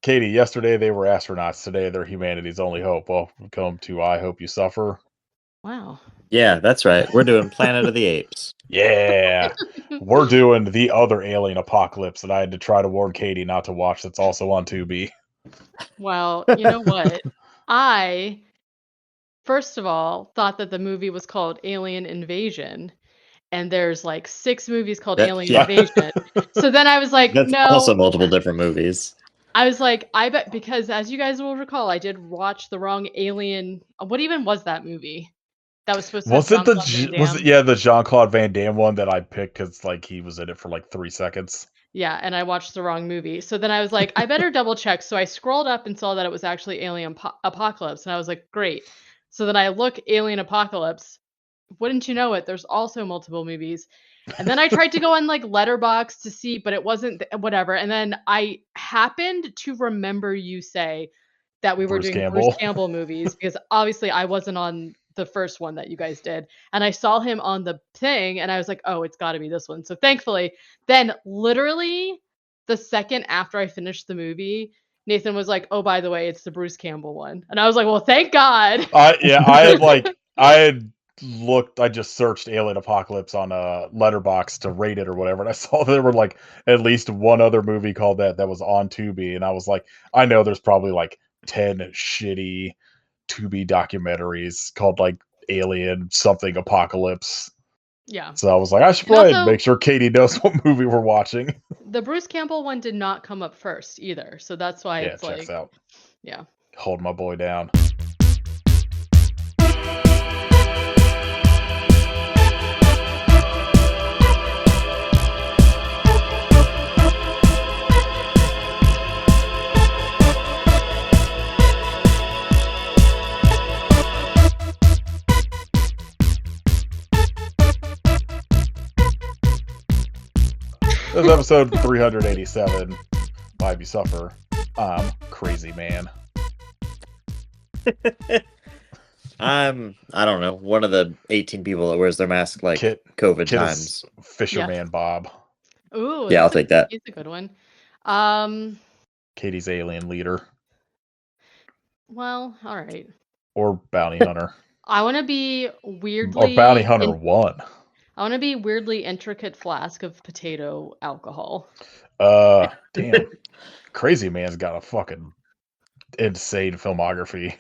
Katie, yesterday they were astronauts. Today they're humanity's only hope. Welcome to I Hope You Suffer. Wow. Yeah, that's right. We're doing Planet of the Apes. Yeah. We're doing the other alien apocalypse that I had to try to warn Katie not to watch that's also on Tubi. Well, you know what? I, first of all, thought that the movie was called Alien Invasion, and there's like 6 movies called Alien Yeah. Invasion. So then I was like, That's no. also multiple different movies. I was like, I bet, because as you guys will recall, I did watch the wrong Alien. What even was that movie? That was supposed to have Jean-Claude Van Damme? The Jean-Claude Van Damme one that I picked because like he was in it for like 3 seconds? Yeah, and I watched the wrong movie. So then I was like, I better double check. So I scrolled up and saw that it was actually Alien Apocalypse, and I was like, great. So then I look Alien Apocalypse. Wouldn't you know it? There's also multiple movies. And then I tried to go on like Letterboxd to see, but it wasn't whatever. And then I happened to remember you say that we were Bruce doing Campbell. Bruce Campbell movies because obviously I wasn't on the first one that you guys did. And I saw him on the thing and I was like, oh, it's got to be this one. So thankfully, then literally the second after I finished the movie, Nathan was like, oh, by the way, it's the Bruce Campbell one. And I was like, well, thank God. I just searched Alien Apocalypse on Letterboxd to rate it or whatever, and I saw there were like at least one other movie called that was on Tubi, and I was like, I know there's probably like 10 shitty Tubi documentaries called like Alien something Apocalypse. Yeah. So I was like, I should probably make sure Katie knows what movie we're watching. The Bruce Campbell one did not come up first either, so that's why it's checks like, out. Yeah. Hold my boy down. This is episode 387. Why You Suffer. I'm Crazy Man. I don't know, one of the 18 people that wears their mask like COVID times. Fisherman Bob. Ooh, yeah, I'll take that. He's a good one. Katie's alien leader. Well, all right. Or bounty hunter. I want to be weirdly... Or bounty hunter 1. I want to be weirdly intricate flask of potato alcohol. Damn. Crazy Man's got a fucking insane filmography.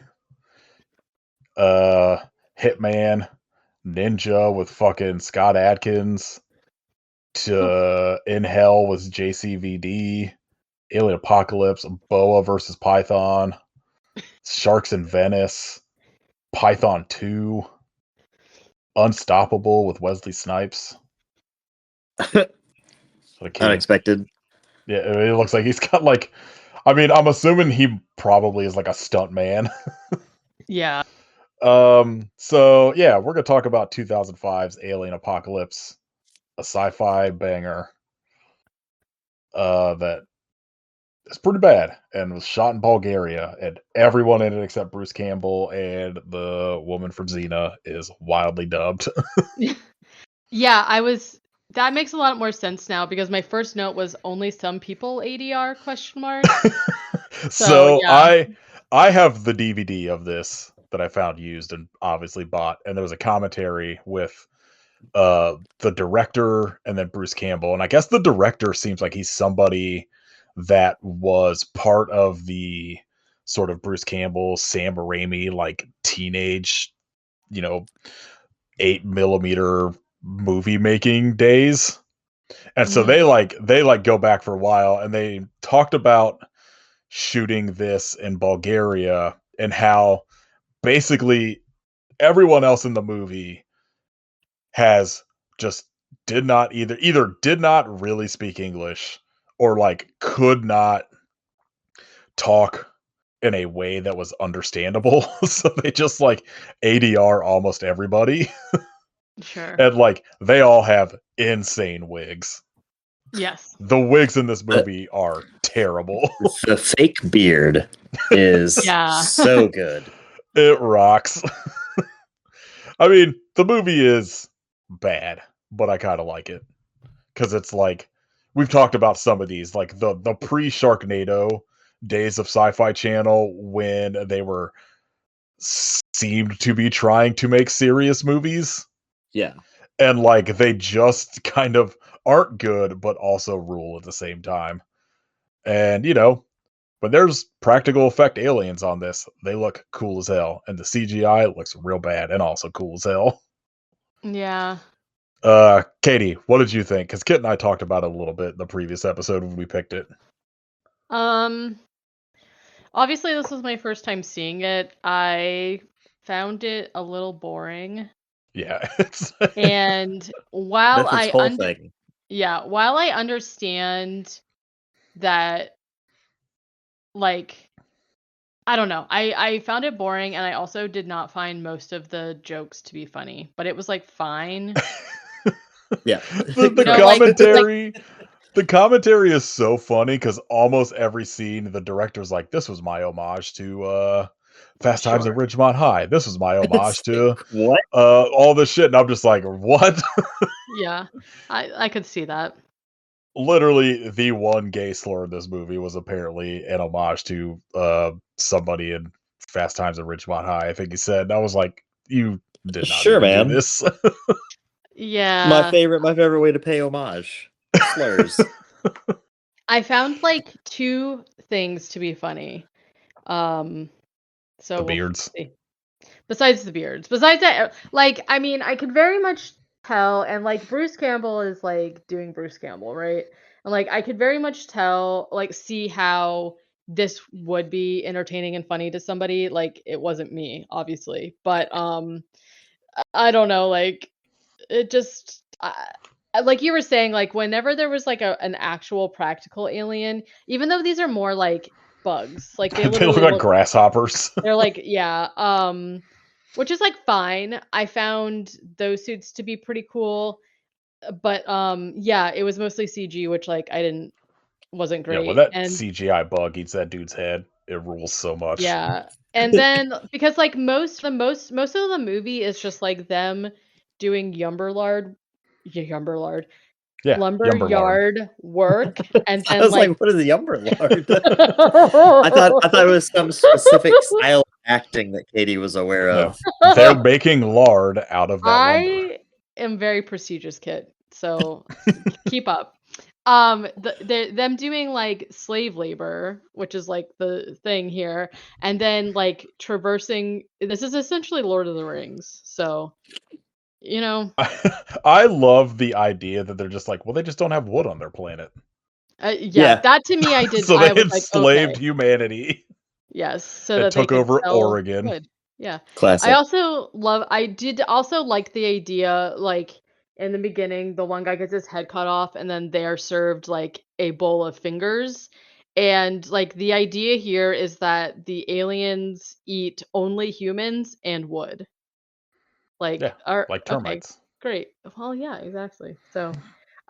Hitman, Ninja with fucking Scott Adkins, to In Hell with JCVD, Alien Apocalypse, Boa versus Python, Sharks in Venice, Python 2, Unstoppable with Wesley Snipes. Unexpected. Yeah, it looks like he's got like, I mean, I'm assuming he probably is like a stunt man. Yeah. So yeah, we're gonna talk about 2005's Alien Apocalypse, a sci-fi banger. That is pretty bad and was shot in Bulgaria, and everyone in it except Bruce Campbell and the woman from Xena is wildly dubbed. Yeah, that makes a lot more sense now because my first note was only some people ADR ? So yeah. I have the DVD of this that I found used and obviously bought, and there was a commentary with the director and then Bruce Campbell, and I guess the director seems like he's somebody that was part of the sort of Bruce Campbell, Sam Raimi like teenage, 8mm movie making days. And so they go back for a while, and they talked about shooting this in Bulgaria and how basically everyone else in the movie has just either did not really speak English or like could not talk in a way that was understandable. So they just like ADR almost everybody. Sure. And like they all have insane wigs. Yes. The wigs in this movie are terrible. The fake beard is so good. It rocks. I mean, the movie is bad, but I kind of like it. Because it's like, we've talked about some of these, like the pre-Sharknado days of Sci-Fi Channel when they were seemed to be trying to make serious movies. Yeah. And like they just kind of aren't good, but also rule at the same time. And when there's practical effect aliens on this, they look cool as hell. And the CGI looks real bad and also cool as hell. Yeah. Katie, what did you think? Because Kit and I talked about it a little bit in the previous episode when we picked it. Obviously this was my first time seeing it. I found it a little boring. Yeah. And while That's its whole thing. Yeah, while I understand that, like, I don't know. I found it boring, and I also did not find most of the jokes to be funny, but it was like fine. Yeah. The commentary. The commentary is so funny because almost every scene, the director's like, "This was my homage to Fast Times at Ridgemont High. This was my homage to what? All this shit." And I'm just like, "What?" Yeah, I could see that. Literally, the one gay slur in this movie was apparently an homage to somebody in Fast Times at Ridgemont High. I think he said. And I was like, "You did not do this." Yeah. My favorite way to pay homage. Slurs. I found like two things to be funny. So the beards. Besides the beards. Besides that, like, I mean, I could very much tell, and like Bruce Campbell is like doing Bruce Campbell, right? And like I could very much tell, like, see how this would be entertaining and funny to somebody. Like, it wasn't me, obviously, but I don't know, like, it just like you were saying, like whenever there was like an actual practical alien, even though these are more like bugs, like they look like grasshoppers. They're like, yeah, which is like fine. I found those suits to be pretty cool, but yeah, it was mostly CG, which like wasn't great. Yeah, when that CGI bug eats that dude's head, it rules so much. Yeah, and then because like most of the movie is just like them doing lumberyard work, and then I was like, what is a lumberyard? I thought it was some specific style of acting that Katie was aware of. No, they're making lard out of that lumber. I am very prestigious, Kit, so keep up. Them doing like slave labor, which is like the thing here, and then like traversing. This is essentially Lord of the Rings, so I love the idea that they're just like, well, they just don't have wood on their planet. Yeah, that to me, I did. So they enslaved like, humanity. Yes, so that took over Oregon. Wood. Yeah, classic. I did also like the idea, like in the beginning, the one guy gets his head cut off, and then they're served like a bowl of fingers. And like the idea here is that the aliens eat only humans and wood. Like, like termites. Okay, great. Well, yeah, exactly. So,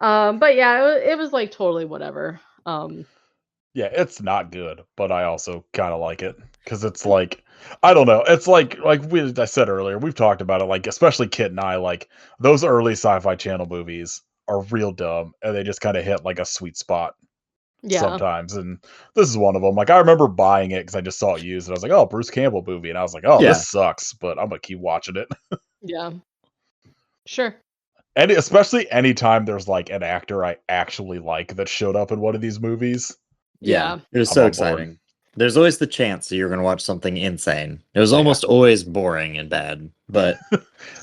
but yeah, it was like totally whatever. Yeah, it's not good, but I also kind of like it because it's like, I don't know. It's like I said earlier, we've talked about it. Like, especially Kit and I, like those early Sci-Fi Channel movies are real dumb, and they just kind of hit like a sweet spot. Yeah. Sometimes, and this is one of them. Like, I remember buying it because I just saw it used, and I was like, "Oh, Bruce Campbell movie," and I was like, "Oh, this sucks," but I'm gonna keep watching it. Yeah, sure. And especially anytime there's like an actor I actually like that showed up in one of these movies. Yeah, it was so exciting. There's always the chance that you're going to watch something insane. It was almost always boring and bad, but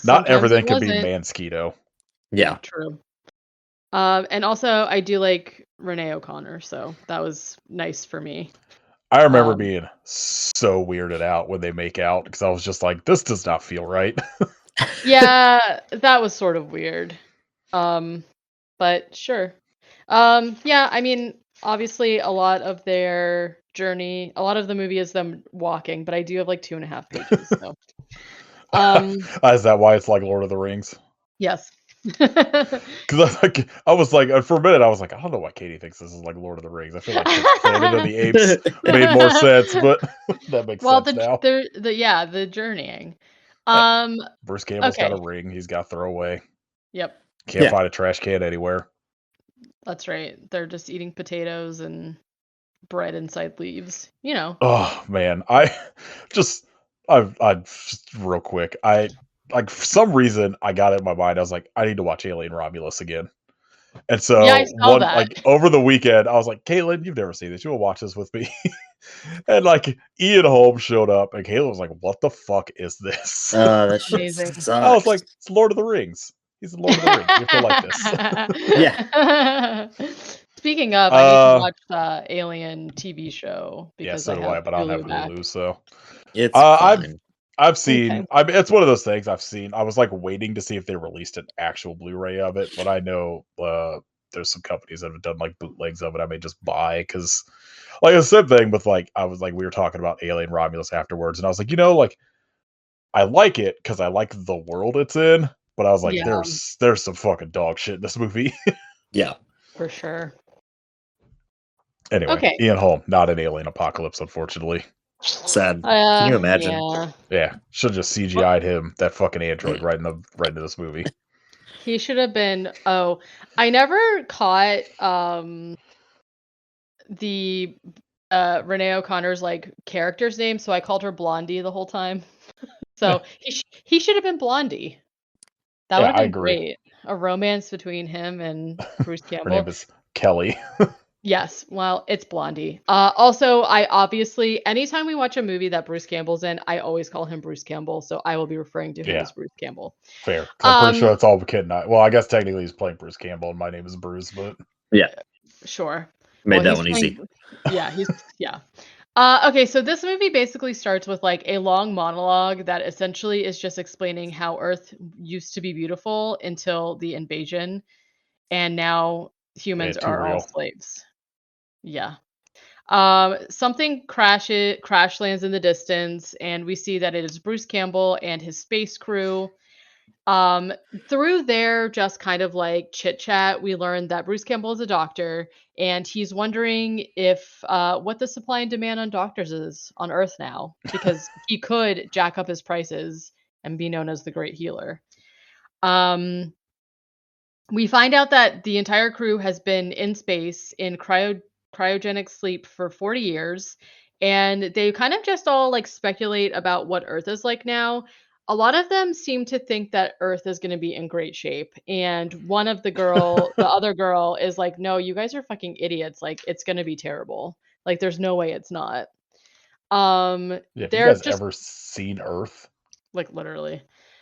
not everything can be Mansquito. Yeah, true. And also I do like Renee O'Connor, so that was nice for me. I remember being so weirded out when they make out because I was just like, this does not feel right. Yeah, that was sort of weird. But sure. Yeah, I mean, obviously a lot of their journey, a lot of the movie is them walking, but I do have like 2.5 pages. So is that why it's like Lord of the Rings? Yes. Because I was like, for a minute, I was like, I don't know why Katie thinks this is like Lord of the Rings. I feel like Planet of the Apes made more sense, but that makes sense now. The journeying. Bruce Campbell's got a ring. He's got throwaway. Yep. Can't find a trash can anywhere. That's right. They're just eating potatoes and bread inside leaves. You know. Oh man, I just I just real quick. I like for some reason I got it in my mind. I was like, I need to watch Alien Romulus again. And Yeah, I so saw one that. like over the weekend, I was like, Caitlin, you've never seen this. You will watch this with me. And like Ian Holmes showed up, and Caitlin was like, "What the fuck is this?" That shit Amazing. I was sucks. like, "It's Lord of the Rings. He's the Lord of the Rings. You have to like this." Yeah. Speaking of, I need to watch the Alien TV show Yeah, because so I do have I, but I don't have Hulu back. Hulu, so It's I've fine. I've Okay. seen. I mean, it's one of those things I've seen. I was like waiting to see if they released an actual Blu-ray of it, but I know there's some companies that have done like bootlegs of it. I may just buy because, like, the same thing with like I was like we were talking about Alien Romulus afterwards, and I was like, like I like it because I like the world it's in, but I was like, Yeah, there's some fucking dog shit in this movie. Yeah. for sure. Anyway, Okay. Ian Holm, not an Alien Apocalypse, unfortunately. Sad. Can you imagine? Yeah. Yeah, should have just Well, CGI'd him, that fucking android, right into this movie. he should have been. Oh, I never caught the Renee O'Connor's like character's name, so I called her Blondie the whole time. So he should have been Blondie. That would Yeah, have I been agree. great. A romance between him and Bruce Her name Campbell. is Kelly. Yes, well, it's Blondie. Also, I obviously, anytime we watch a movie that Bruce Campbell's in, I always call him Bruce Campbell, so I will be referring to him Yeah, as Bruce Campbell. fair. Because I'm pretty sure that's all Kid and I. Well, I guess technically he's playing Bruce Campbell, and my name is Bruce, but Yeah. Sure. Made Well, that he's one easy. yeah. Okay, so this movie basically starts with like a long monologue that essentially is just explaining how Earth used to be beautiful until the invasion, and now humans too are all real. slaves. Yeah. Something crash lands in the distance, and we see that it is Bruce Campbell and his space crew. Through their just kind of like chit chat, we learned that Bruce Campbell is a doctor, and he's wondering if what the supply and demand on doctors is on Earth now, because he could jack up his prices and be known as the Great Healer. We find out that the entire crew has been in space in cryogenic sleep for 40 years, and they kind of just all like speculate about what Earth is like now. A lot of them seem to think that Earth is going to be in great shape, and the other girl is like, "No, you guys are fucking idiots. Like it's going to be terrible. Like there's no way it's not." Yeah, have you They're guys just ever seen Earth? like literally.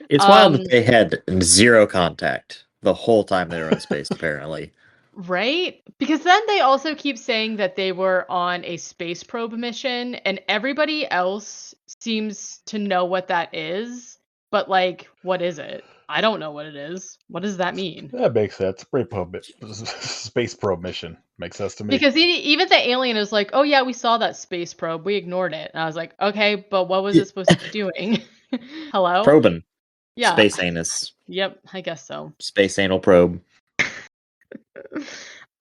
It's wild that they had zero contact the whole time they were in space, apparently. Right? Because then they also keep saying that they were on a space probe mission, and everybody else seems to know what that is. But, like, what is it? I don't know what it is. What does that mean? That makes sense. Space probe mission makes sense to me. Because even the alien is like, oh, yeah, we saw that space probe. We ignored it. And I was like, okay, but what was it supposed to be doing? Hello? Probing. Yeah. Space anus. Yep, I guess so. Space anal probe.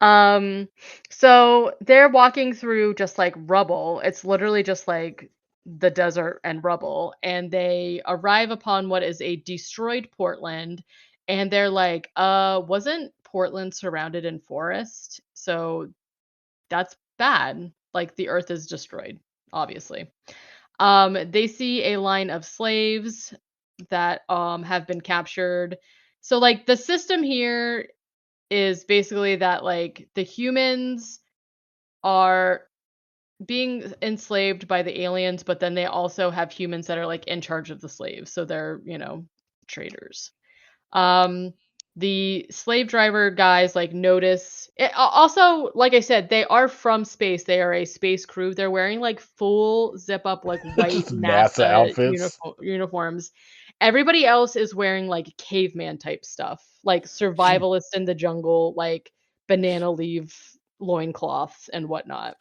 So they're walking through just like rubble. It's literally just like the desert and rubble, and they arrive upon what is a destroyed Portland, and they're like, wasn't Portland surrounded in forest? So that's bad. Like the earth is destroyed, obviously. They see a line of slaves that have been captured. So like the system here is basically that like the humans are being enslaved by the aliens, but then they also have humans that are like in charge of the slaves. So they're, traders. The slave driver guys like notice it, also, like I said, they are from space. They are a space crew. They're wearing like full zip up like white Just NASA NASA outfits. uniforms. Everybody else is wearing like caveman type stuff, like survivalist in the jungle, like banana leaf loincloths and whatnot.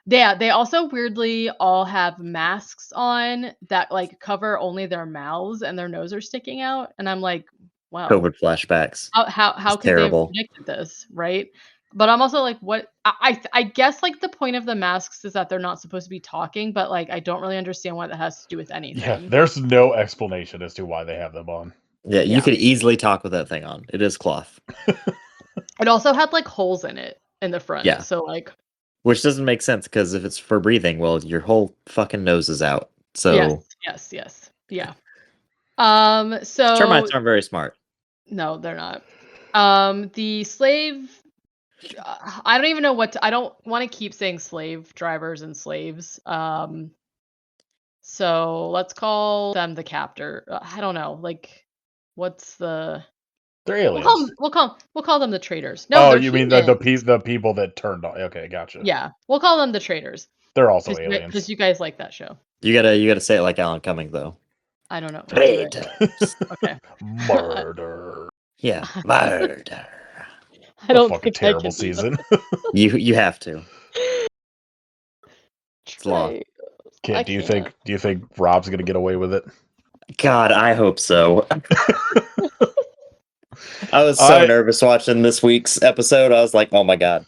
Yeah, they also weirdly all have masks on that like cover only their mouths, and their nose are sticking out. And I'm like, wow, COVID flashbacks. how It's could they have terrible. predicted this, right? But I'm also like, what? I guess like the point of the masks is that they're not supposed to be talking, but like I don't really understand what that has to do with Yeah, anything. there's no explanation as to why they have them on. Yeah, you Yeah. could easily talk with that thing on. It is cloth. It also had like holes in it in the front, Yeah. so like Which doesn't make sense because if it's for breathing, well, your whole fucking nose is out. So yes. Yeah. So termites aren't very smart. no, they're not. The slave. I don't even know what I don't want to keep saying slave drivers and slaves. So let's call them the captor. I don't know. Like, what's the? They're aliens. We'll call them the traders. No, you mean the humans. the people that turned on? Okay, gotcha. Yeah, we'll call them the traders. They're also aliens. Because you guys like that show. You gotta say it like Alan Cumming though. I don't know. Traitors. Okay. Murder. Yeah, murder. I don't fucking think I terrible can do season. You have to. It's law. Kid, do you think Rob's gonna get away with it? God, I hope so. I was so nervous watching this week's episode. I was like, oh my god.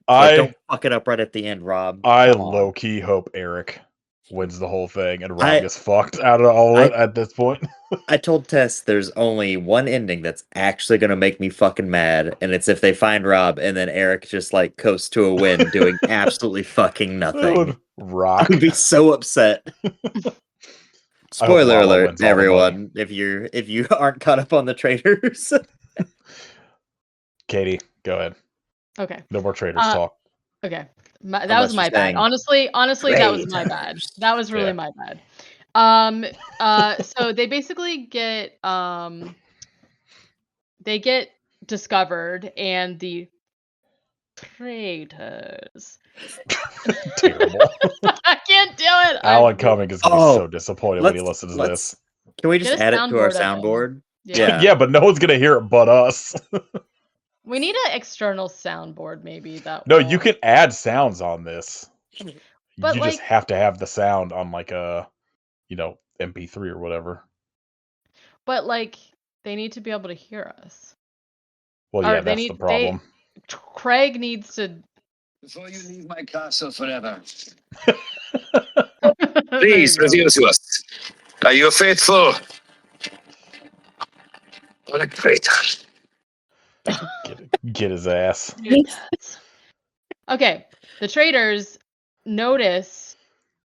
Don't fuck it up right at the end, Rob. I low key hope Eric wins the whole thing and Rob gets fucked out of all it at this point. I told Tess there's only one ending that's actually gonna make me fucking mad, and it's if they find Rob and then Eric just like coasts to a win doing absolutely fucking nothing. Rock. I'd be so upset. Spoiler alert, everyone! If you aren't caught up on the Traitors. Katie, go ahead. Okay. No more Traitors talk. Okay. That was my bad. Honestly, that was my bad. That was really my bad. So they basically get discovered, and the traitors. Terrible. I can't do it. Alan Cumming is gonna be so disappointed when he listens to this. Can we just add it to our soundboard? Yeah, but no one's gonna hear it but us. We need an external soundboard, maybe. No, you can add sounds on this. But you just have to have the sound on like a, MP3 or whatever. But like, they need to be able to hear us. Well, yeah, that's the problem. Craig needs to. Before you leave my castle forever, please reveal to us. Are you faithful or a traitor? Get his ass. Okay, the traitors notice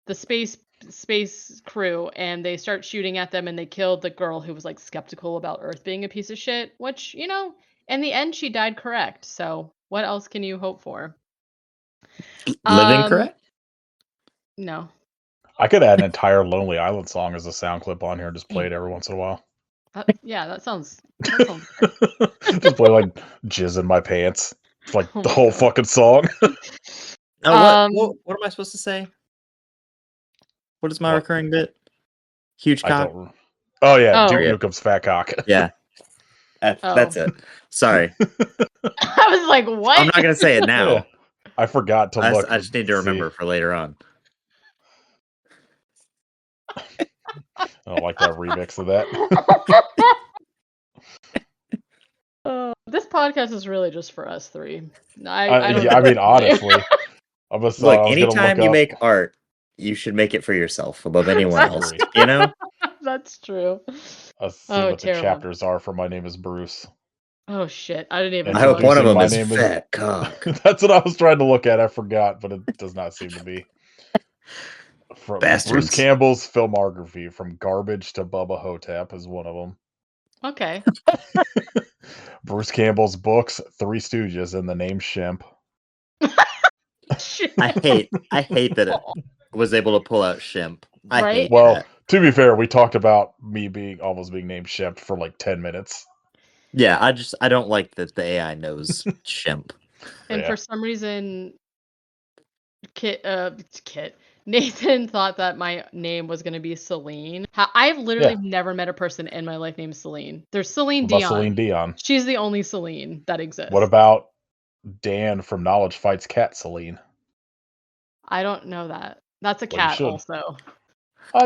the space crew, and they start shooting at them, and they killed the girl who was like skeptical about Earth being a piece of shit, which, in the end she died correct. So what else can you hope for? Living correct? No. I could add an entire Lonely Island song as a sound clip on here and just play it every once in a while. Yeah, that sounds just play like Jizz in My Pants. It's like the whole fucking song. What am I supposed to say? What is my recurring bit? Huge cock. Oh yeah, Duke Nukem's fat cock. Yeah. That's it. Sorry. I was like, what? I'm not gonna say it now. Yeah. I forgot to look. I just need to remember for later on. I don't like that remix of that. This podcast is really just for us three. I mean, honestly, anytime you make art, you should make it for yourself above anyone else. That's true. Let's see what the chapters are for My Name is Bruce. Oh shit! I didn't even. I hope one of them is fat cock. That's what I was trying to look at. I forgot, but it does not seem to be. From Bruce Campbell's filmography, from Garbage to Bubba Hotep, is one of them. Okay. Bruce Campbell's books, Three Stooges, and the name Shemp. I hate that it was able to pull out Shemp. Well, to be fair, we talked about me almost being named Shemp for like 10 minutes. Yeah, I don't like that the AI knows Shemp. And for some reason, Nathan thought that my name was going to be Celine. I've literally never met a person in my life named Celine. There's Celine Dion. Celine Dion. She's the only Celine that exists. What about Dan from Knowledge Fights Cat Celine? I don't know that. That's a cat also.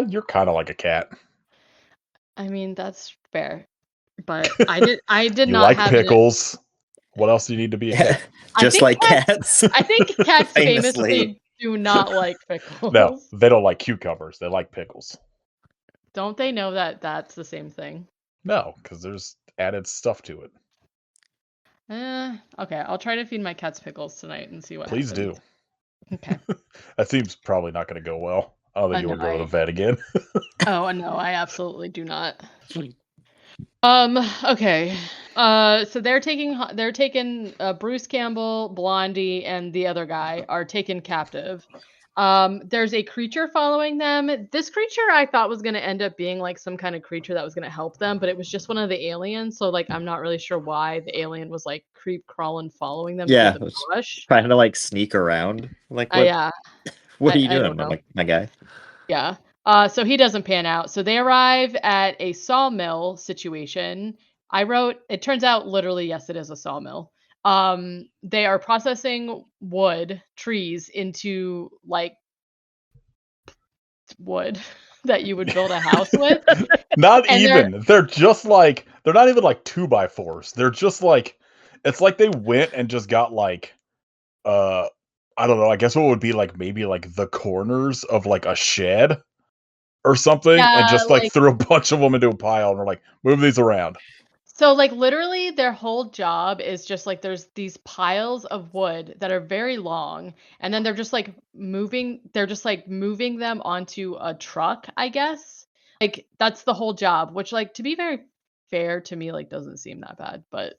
You're kind of like a cat. I mean, that's fair. But I did you not like have pickles. What else do you need to be a cat? Just like cats. I think cats famously do not like pickles. No, they don't like cucumbers. They like pickles. Don't they know that that's the same thing? No, because there's added stuff to it. Okay, I'll try to feed my cats pickles tonight and see what Please do. happens. Okay. That seems probably not going to go well. I don't think you No, want to go to the vet again. Oh no, I absolutely do not. Okay. So they're taking Bruce Campbell, Blondie, and the other guy are taken captive. There's a creature following them. This creature I thought was gonna end up being like some kind of creature that was gonna help them, but it was just one of the aliens. So like I'm not really sure why the alien was like creep crawling following them Yeah, through the it's brush. trying to like sneak around. Like what? Yeah, What are you I doing, don't know. my guy? Yeah. So he doesn't pan out. So they arrive at a sawmill situation. I wrote, it turns out literally, yes, it is a sawmill. They are processing trees into like wood that you would build a house with. Not And even. They're just like, they're not even like 2x4s. They're just like, it's like they went and just got like, I don't know, I guess what would be like maybe like the corners of like a shed or something, and Yeah, just like like threw a bunch of them into a pile and we're like, move these around. so like literally their whole job is just like there's these piles of wood that are very long and then they're just like moving them onto a truck, I guess. Like that's the whole job, which like to be very fair to me like doesn't seem that bad, but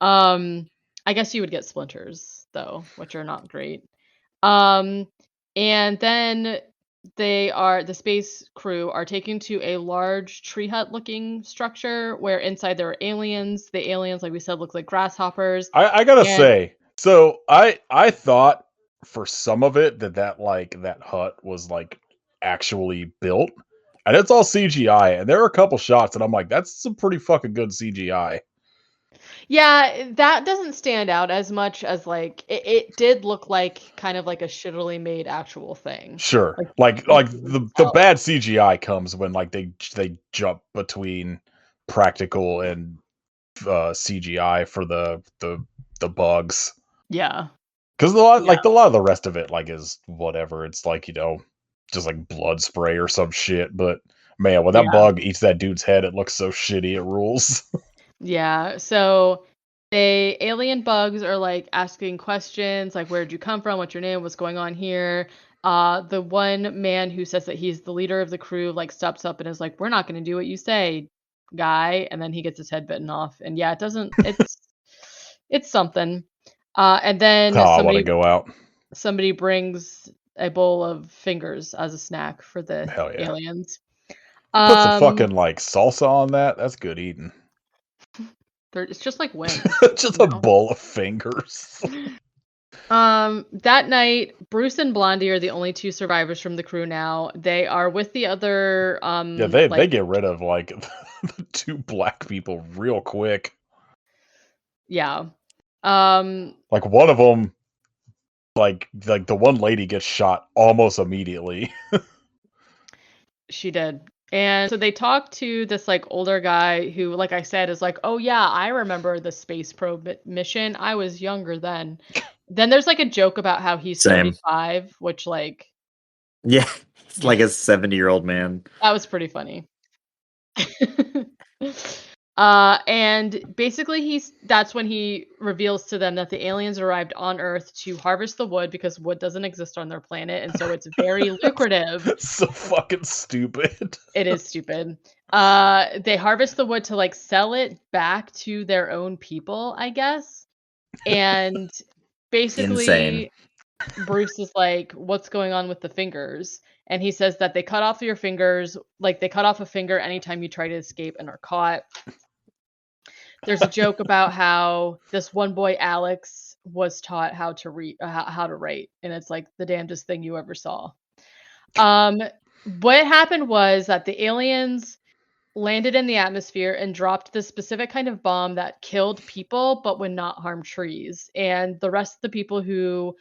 I guess you would get splinters though, which are not great. Um and then the space crew are taken to a large tree hut looking structure where inside there are aliens. The aliens, like we said, look like grasshoppers. I gotta And say, so I thought for some of it that like that hut was like actually built, and it's all CGI, and there are a couple shots, and I'm like, that's some pretty fucking good CGI. yeah, that doesn't stand out as much as like it did look like kind of like a shittily made actual thing. Sure, Like like you can the tell. bad CGI comes when like they jump between practical and CGI for the bugs. Yeah. Because Yeah. a lot of the rest of it like is whatever. It's like, you know, just like blood spray or some shit. But man, when that Yeah. bug eats that dude's head, it looks so shitty. It rules. Yeah. So they alien bugs are like asking questions like where'd you come from? What's your name? What's going on here? The one man who says that he's the leader of the crew like steps up and is like, we're not gonna do what you say, guy, and then he gets his head bitten off. And yeah, it's something. And then Oh, I want to go out. somebody brings a bowl of fingers as a snack for the Hell yeah. aliens. Put some fucking like salsa on that. That's good eating. It's just like wings. Just you a know? bowl of fingers. That night, Bruce and Blondie are the only two survivors from the crew now. They are with the other Yeah, they like get rid of like the two black people real quick. yeah. Like one of them, like the one lady gets shot almost immediately. She did. And so they talk to this like older guy who, like I said, is like, "Oh yeah, I remember the space probe mission. I was younger then." Then there's like a joke about how he's Same. 35, which like Yeah, it's like a 70-year-old man. that was pretty funny. And basically that's when he reveals to them that the aliens arrived on Earth to harvest the wood because wood doesn't exist on their planet, and so it's very lucrative. So fucking stupid. It is stupid. They harvest the wood to like sell it back to their own people, I guess. And basically Insane. Bruce is like, "What's going on with the fingers?" And he says that they cut off your fingers, like they cut off a finger anytime you try to escape and are caught. There's a joke about how this one boy Alex was taught how to read, how to write, and it's like the damnedest thing you ever saw. What happened was that the aliens landed in the atmosphere and dropped this specific kind of bomb that killed people but would not harm trees. And the rest of the people who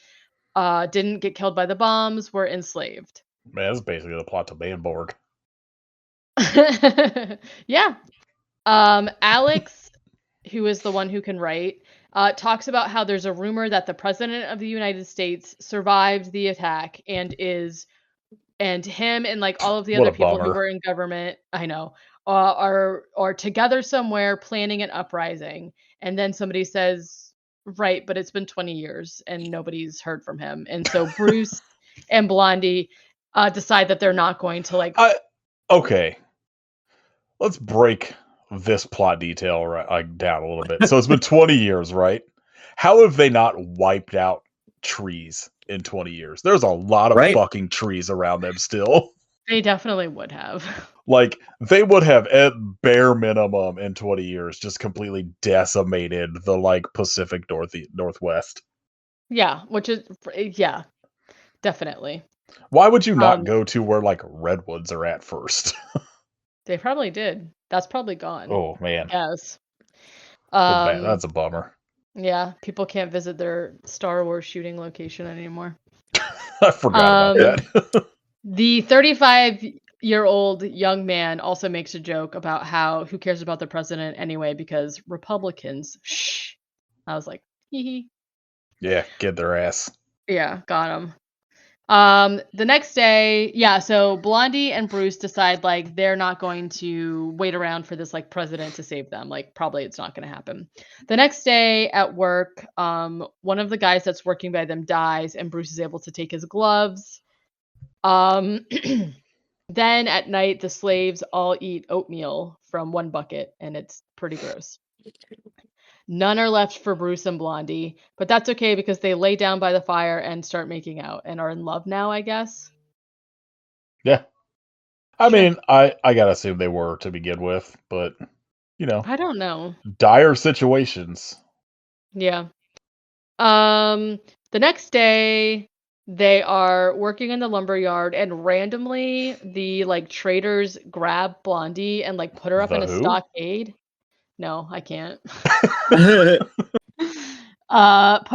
didn't get killed by the bombs were enslaved. Man, that's basically the plot to Manborg. Yeah. Alex, who is the one who can write, talks about how there's a rumor that the president of the United States survived the attack and him and like all of the What other a people who bummer. were in government, I know, are together somewhere planning an uprising. And then somebody says, right, but it's been 20 years and nobody's heard from him. And so Bruce and Blondie decide that they're not going to like. Okay. Let's break this plot detail down a little bit. So it's been 20 years, right? How have they not wiped out trees in 20 years? There's a lot of fucking trees around them still. They definitely would have. Like, they would have, at bare minimum, in 20 years, just completely decimated the, like, Pacific Northwest. Yeah, which is, yeah, definitely. Why would you not go to where, like, redwoods are at first? They probably did. That's probably gone. Oh, man. Yes. That's a bummer. Yeah, people can't visit their Star Wars shooting location anymore. I forgot about that. The 35-year-old young man also makes a joke about how who cares about the president anyway because Republicans. Shh. I was like, hee hee. Yeah, get their ass. Yeah, got him. The next day, so Blondie and Bruce decide like they're not going to wait around for this like president to save them. Like probably it's not going to happen. The next day at work, one of the guys that's working by them dies and Bruce is able to take his gloves. Then at night the slaves all eat oatmeal from one bucket and it's pretty gross. None are left for Bruce and Blondie, but that's okay because they lay down by the fire and start making out and are in love now, I guess. Yeah. I mean, I gotta assume they were to begin with, but, you know. I don't know. Dire situations. Yeah. The next day, they are working in the lumberyard and randomly the, like, traders grab Blondie and, like, put her up in a stockade. No, I can't. Put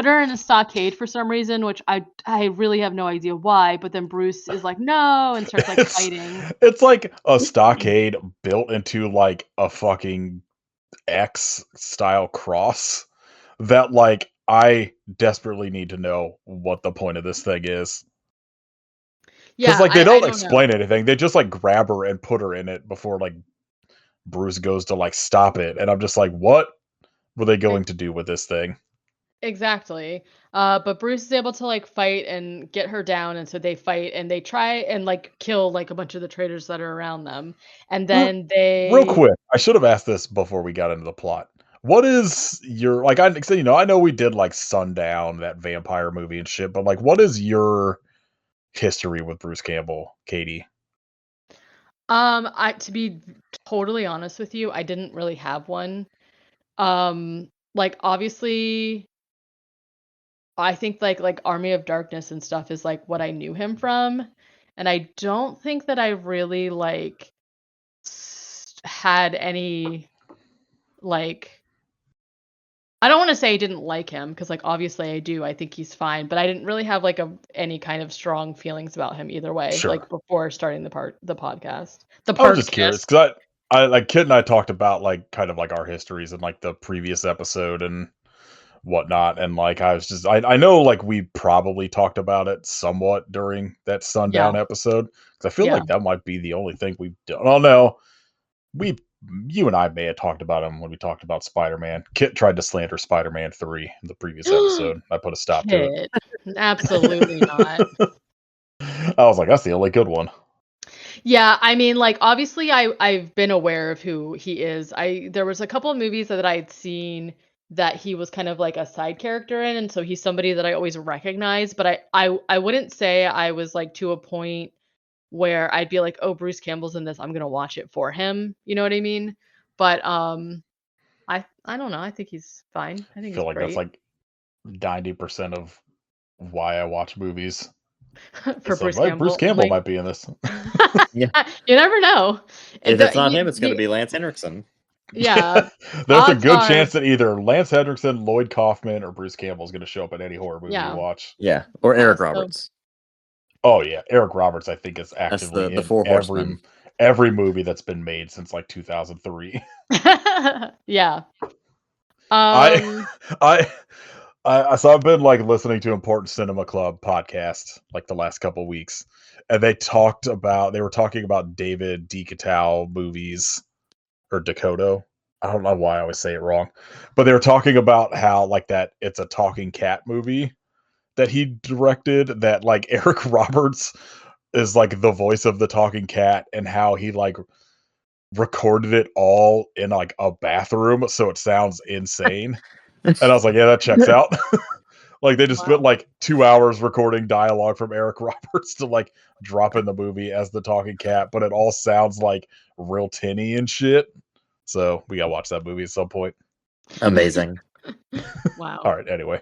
her in a stockade for some reason, which I really have no idea why. But then Bruce is like, no, and starts like fighting. It's like a stockade built into like a fucking X style cross that like I desperately need to know what the point of this thing is. Because like they don't explain anything. They just like grab her and put her in it before like Bruce goes to like stop it, and I'm just like, what were they going to do with this thing? Exactly. But Bruce is able to like fight and get her down, and so they fight and they try and like kill like a bunch of the traders that are around them. And then real quick, I should have asked this before we got into the plot. What is your like? I know we did like Sundown, that vampire movie and shit, but like, what is your history with Bruce Campbell, Katie? To be totally honest with you, I didn't really have one. Like obviously I think like Army of Darkness and stuff is like what I knew him from, and I don't think that I really like had any like I don't want to say I didn't like him because like obviously I do. I think he's fine, but I didn't really have like any kind of strong feelings about him either way. Sure. Like before starting the podcast. I was just curious because I like Kit and I talked about like kind of like our histories in like the previous episode and whatnot, and like I was just I know like we probably talked about it somewhat during that Sundown episode because I feel like that might be the only thing we've done. Oh no, you and I may have talked about him when we talked about Spider-Man. Kit tried to slander Spider-Man 3 in the previous episode. I put a stop to it. Absolutely not. I was like, that's the only good one. Yeah, I mean, like obviously I've been aware of who he is. There was a couple of movies that I'd seen that he was kind of like a side character in, and so he's somebody that I always recognize, but I wouldn't say I was like to a point where I'd be like, oh, Bruce Campbell's in this, I'm gonna watch it for him. You know what I mean? But I don't know. I think he's fine. I think feel he's like that's like 90% of why I watch movies. For Bruce Campbell. Bruce Campbell might be in this. Yeah. You never know. If it's not him, it's going to be Lance Henriksen. Yeah. There's a good chance that either Lance Henriksen, Lloyd Kaufman, or Bruce Campbell is going to show up in any horror movie you watch. Yeah, or Eric Roberts. Oh yeah, Eric Roberts I think is actively the Four Horsemen. Every movie that's been made since like 2003. Yeah. So I've been like listening to Important Cinema Club podcast like the last couple weeks, and they were talking about David DeCoteau movies, or Dakota. I don't know why I always say it wrong, but they were talking about how like that it's a talking cat movie that he directed. That like Eric Roberts is like the voice of the talking cat, and how he like recorded it all in like a bathroom, so it sounds insane. And I was like, yeah, that checks out. Like they just spent Wow. like 2 hours recording dialogue from Eric Roberts to like drop in the movie as the talking cat, but it all sounds like real tinny and shit. So we gotta watch that movie at some point. Amazing. Wow. All right, anyway.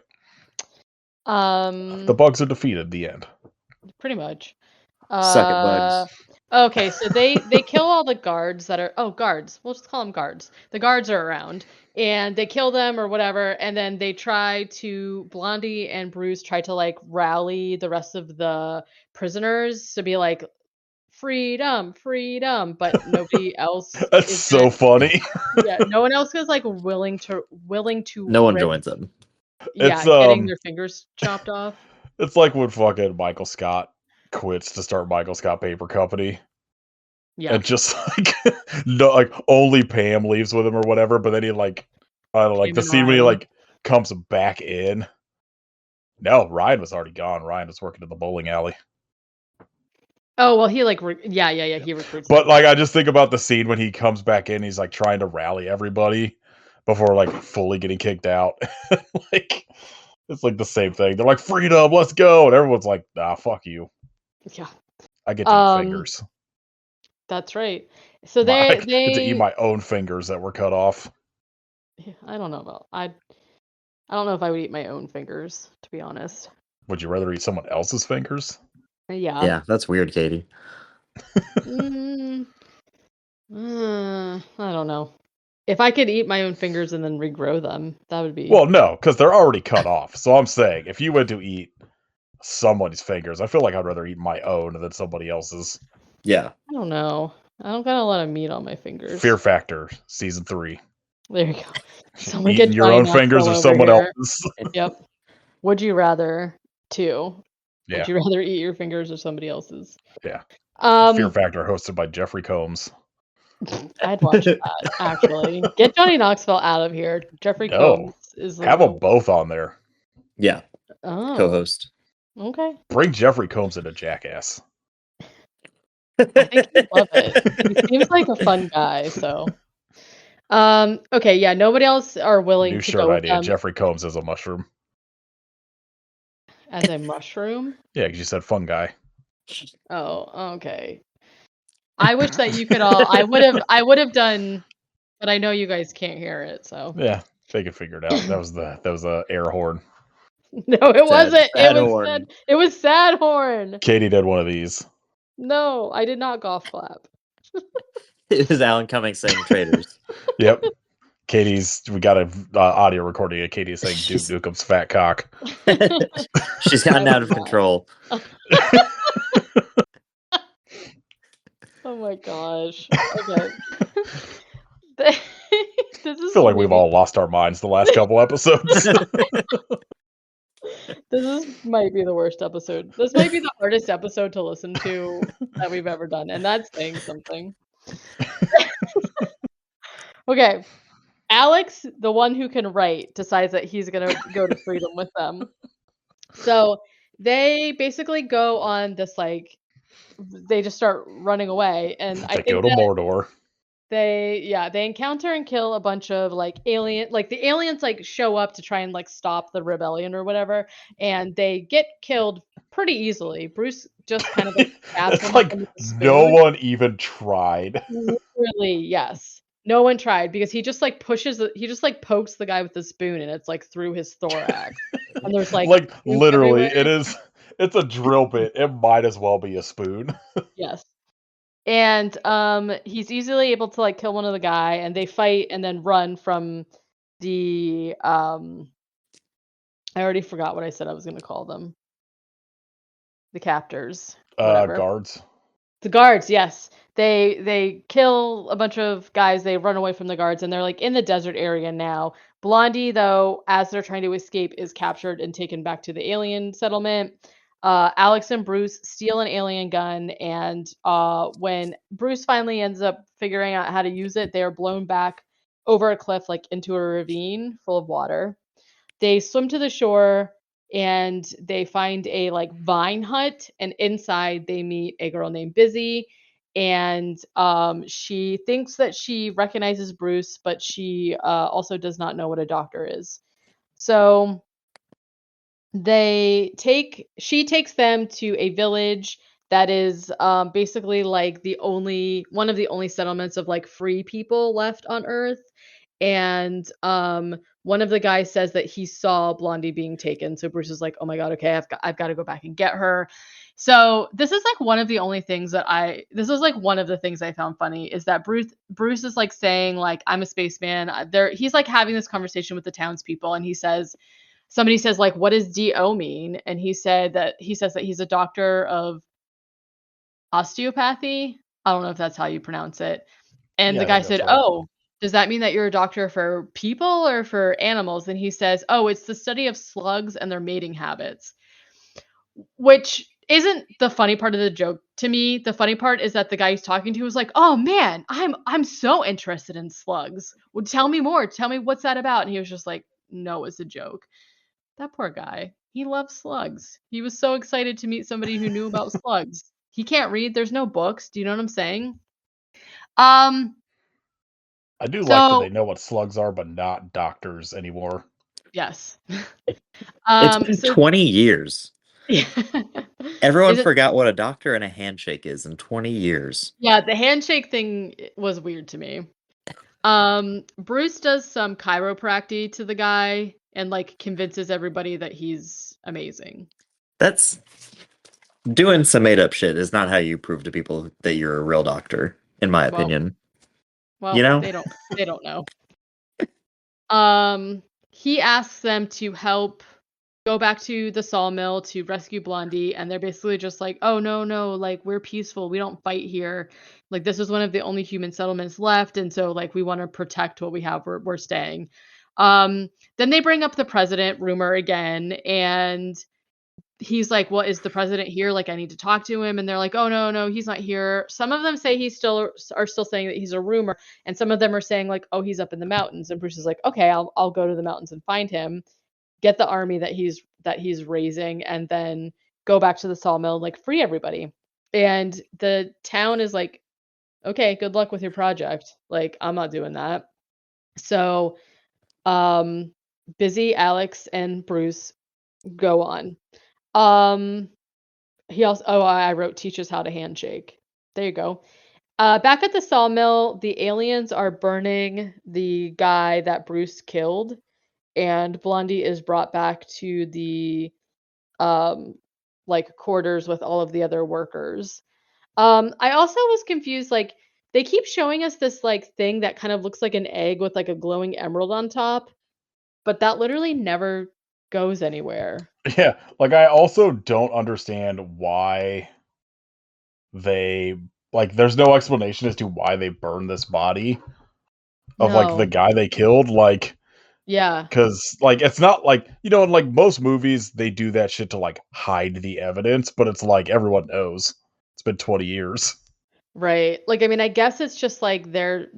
The bugs are defeated. The end. Pretty much. Suck it, bugs. Okay, so they kill all the guards that are guards. We'll just call them guards. The guards are around, and they kill them or whatever, and then they try to Blondie and Bruce try to like rally the rest of the prisoners to be like freedom, freedom, but nobody else That's is so funny. yeah, no one else is like willing to No one risk, joins them. yeah, It's, getting their fingers chopped off. It's like when fucking Michael Scott quits to start Michael Scott Paper Company. Yeah. And just like no, like only Pam leaves with him or whatever, but then he like I don't know, like Pam the and scene when he Ryan. like comes back in. No, Ryan was already gone. Ryan was working at the bowling alley. Oh well, he like yeah, he recruits. But them. like I just think about the scene when he comes back in, he's like trying to rally everybody before like fully getting kicked out. Like it's like the same thing. They're like, freedom, let's go. And everyone's like, nah, fuck you. Yeah, I get to eat fingers. that's right. So I they get to eat my own fingers that were cut off. I don't know about I don't know if I would eat my own fingers, to be honest. Would you rather eat someone else's fingers? Yeah. Yeah, that's weird, Katie. I don't know. If I could eat my own fingers and then regrow them, that would be Well, no, because they're already cut off. So I'm saying, if you went to eat someone's fingers, I feel like I'd rather eat my own than somebody else's. Yeah. I don't know. I don't got a lot of meat on my fingers. Fear Factor, season 3. There you go. Someone Eating get your Johnny own fingers or Knoxville over someone here. else's. Yep. Would you rather too? Yeah. Would you rather eat your fingers or somebody else's? Yeah. Um, Fear Factor, hosted by Jeffrey Combs. I'd watch that actually. Get Johnny Knoxville out of here. Jeffrey No. Combs is the Have them both on there. Yeah. Oh, Co-host. okay. Bring Jeffrey Combs into Jackass. I think he'd love it. He seems like a fun guy. So, okay, yeah. Nobody else are willing New to shirt go with idea. them Jeffrey Combs as a mushroom. as a mushroom. Yeah, because you said fun guy. Oh, okay. I wish that you could all. I would have done, but I know you guys can't hear it. So Yeah, they could figure it out. That was the air horn. no, it wasn't. sad It was horn. sad. It was sad horn. Katie did one of these. No, I did not golf clap. It was Alan Cummings saying traitors. Yep. We got an audio recording of Katie saying Duke Nukem's fat cock. She's gotten out of control. Oh my gosh. Okay. This I feel like we've all lost our minds the last couple episodes. might be the worst episode. This might be the hardest episode to listen to that we've ever done, and that's saying something. Okay. Alex, the one who can write, decides that he's gonna go to freedom with them. So they basically go on this like they just start running away, and I They think go to that Mordor. they encounter and kill a bunch of like the aliens like show up to try and like stop the rebellion or whatever, and they get killed pretty easily. Bruce just kind of like stabs It's one like of them with a no spoon. one even tried. Literally, yes. No one tried because he just like pokes the guy with the spoon and it's like through his thorax. And there's like literally, everywhere. it's a drill bit. It might as well be a spoon. Yes. And he's easily able to like kill one of the guy, and they fight and then run from the I already forgot what I said I was gonna call them. The captors. Whatever. Guards. The guards, yes. They kill a bunch of guys, they run away from the guards, and they're like in the desert area now. Blondie, though, as they're trying to escape, is captured and taken back to the alien settlement. Alex and Bruce steal an alien gun, and when Bruce finally ends up figuring out how to use it, they are blown back over a cliff, like into a ravine full of water. They swim to the shore and they find a like vine hut, and inside they meet a girl named Busy, and she thinks that she recognizes Bruce, but she also does not know what a doctor is. So she takes them to a village that is basically like one of the only settlements of like free people left on Earth. And one of the guys says that he saw Blondie being taken. So Bruce is like, "Oh my god, okay, I've got to go back and get her." So this is like one of the things I found funny, is that Bruce is like saying like, "I'm a spaceman." He's like having this conversation with the townspeople, and somebody says like, "What does DO mean?" And he says that he's a doctor of osteopathy. I don't know if that's how you pronounce it. And Yeah, the I guy think that's said, right. "Oh, does that mean that you're a doctor for people or for animals?" And he says, "Oh, it's the study of slugs and their mating habits." Which isn't the funny part of the joke to me. The funny part is that the guy he's talking to was like, "Oh man, I'm so interested in slugs. Well, tell me more. Tell me what's that about?" And he was just like, "No, it's a joke." That poor guy. He loves slugs. He was so excited to meet somebody who knew about slugs. He can't read. There's no books. Do you know what I'm saying? Um, I do like that so they know what slugs are, but not doctors anymore. yes. It's been So 20 years. yeah. Everyone Is it forgot what a doctor and a handshake is in 20 years. Yeah, the handshake thing was weird to me. Bruce does some chiropractic to the guy and like convinces everybody that he's amazing. That's doing some made up shit is not how you prove to people that you're a real doctor, in my Well, opinion. well, You know? they don't know. He asks them to help go back to the sawmill to rescue Blondie, and they're basically just like, "Oh no, like we're peaceful. We don't fight here. Like this is one of the only human settlements left, and so like we want to protect what we have. We're staying." Then they bring up the president rumor again, and he's like, "Well, is the president here? Like I need to talk to him." And they're like, "Oh no, he's not here." Some of them say are still saying that he's a rumor, and some of them are saying like, "Oh, he's up in the mountains." And Bruce is like, "Okay, I'll go to the mountains and find him, get the army that he's raising, and then go back to the sawmill and like free everybody." And the town is like, "Okay, good luck with your project. Like I'm not doing that." So, um Busy, Alex, and Bruce go on. Um he also I wrote teaches how to handshake. There you go. Back at the sawmill, the aliens are burning the guy that Bruce killed, and Blondie is brought back to the um like quarters with all of the other workers. I also was confused, like they keep showing us this like thing that kind of looks like an egg with like a glowing emerald on top, but that literally never goes anywhere. Yeah, like I also don't understand why they there's no explanation as to why they burned this body of like the No. guy they killed, like Yeah. because like it's not like in like most movies they do that shit to like hide the evidence, but it's like everyone knows. It's been 20 years. Right. Like, I mean, I guess it's just like their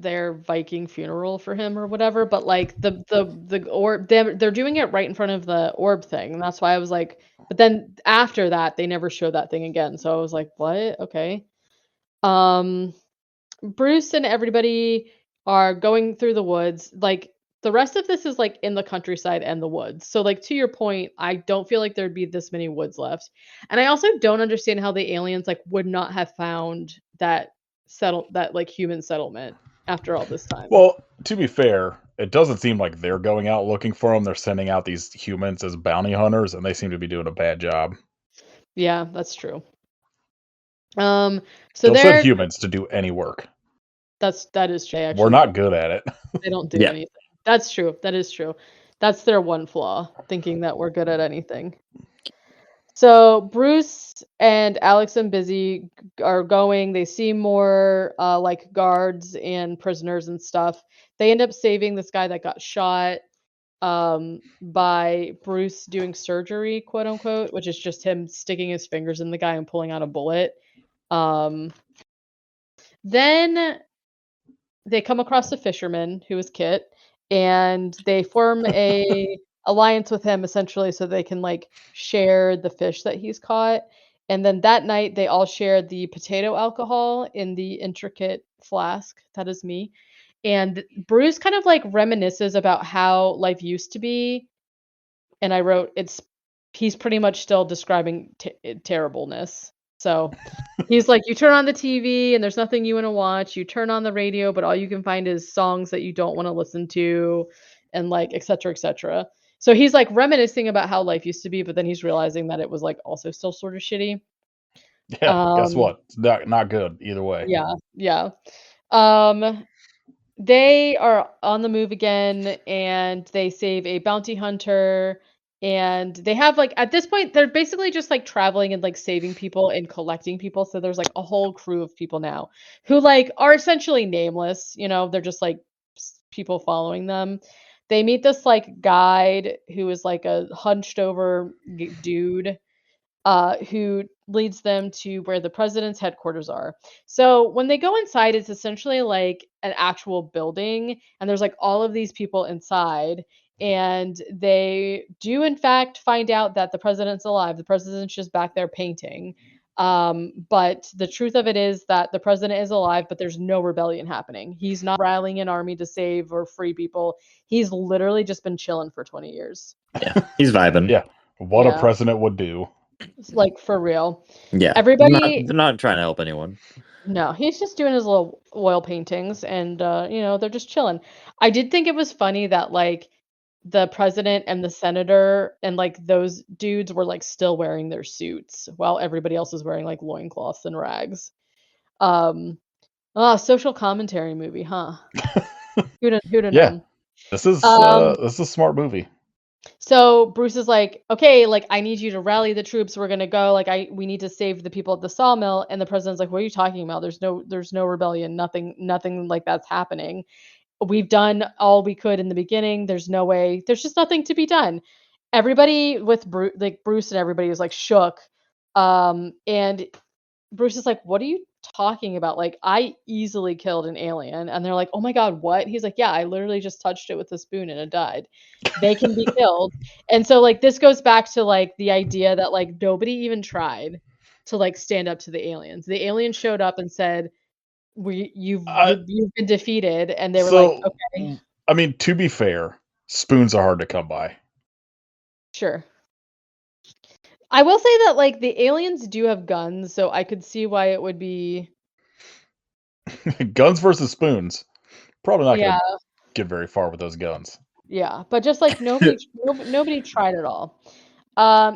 Viking funeral for him or whatever, but like the orb, they're doing it right in front of the orb thing. And that's why I was like, but then after that, they never show that thing again. So I was like, what? Okay. Um, Bruce and everybody are going through the woods. Like the rest of this is like in the countryside and the woods. So like to your point, I don't feel like there'd be this many woods left. And I also don't understand how the aliens like would not have found that like human settlement after all this time. Well, to be fair, it doesn't seem like they're going out looking for them. They're sending out these humans as bounty hunters, and they seem to be doing a bad job. Yeah, that's true. So They'll send they're humans to do any work. that is true. They We're actually not good at it. they don't do Yeah. anything. That's true. That is true. That's their one flaw, thinking that we're good at anything. So Bruce and Alex and Busy are going. They see more like guards and prisoners and stuff. They end up saving this guy that got shot by Bruce doing surgery, quote unquote, which is just him sticking his fingers in the guy and pulling out a bullet. Um, then they come across a fisherman who is Kit, and they form a alliance with him essentially so they can like share the fish that he's caught. And then that night they all share the potato alcohol in the intricate flask. That is me. And Bruce kind of like reminisces about how life used to be. And I wrote, he's pretty much still describing terribleness. So he's like, you turn on the TV and there's nothing you want to watch. You turn on the radio, but all you can find is songs that you don't want to listen to, and like, et cetera, et cetera. So he's like reminiscing about how life used to be, but then he's realizing that it was like also still sort of shitty. Yeah, guess what? It's not good either way. Yeah, yeah. They are on the move again, and they save a bounty hunter, and they have like at this point they're basically just like traveling and like saving people and collecting people. So there's like a whole crew of people now who like are essentially nameless. They're just like people following them. They meet this like guide who is like a hunched over dude who leads them to where the president's headquarters are. So when they go inside, it's essentially like an actual building, and there's like all of these people inside. And they do, in fact, find out that the president's alive. The president's just back there painting. But the truth of it is that the president is alive, but there's no rebellion happening. He's not rallying an army to save or free people. He's literally just been chilling for 20 years. Yeah, he's vibing. Yeah, what Yeah. a president would do. Like for real. Yeah, Everybody. not trying to help anyone. No, he's just doing his little oil paintings, and they're just chilling. I did think it was funny that like the president and the senator and like those dudes were like still wearing their suits while everybody else is wearing like loincloths and rags. Social commentary movie, huh? Who'd have Yeah. known? This is a smart movie. So Bruce is like, okay, like I need you to rally the troops. We're gonna go. Like we need to save the people at the sawmill. And the president's like, what are you talking about? There's no rebellion. Nothing like that's happening. We've done all we could in the beginning. There's no way. There's just nothing to be done. Everybody with Bruce and everybody is like shook. And Bruce is like, what are you talking about? Like, I easily killed an alien. And they're like, oh my God, what? He's like, yeah, I literally just touched it with a spoon and it died. They can be killed. And so, like, this goes back to, like, the idea that, like, nobody even tried to, like, stand up to the aliens. The aliens showed up and said, you've been defeated. And they were like, okay. I mean, to be fair, spoons are hard to come by. Sure. I will say that, like, the aliens do have guns, so I could see why it would be... Guns versus spoons. Probably not Yeah. going to get very far with those guns. Yeah, but just, like, nobody tried at all.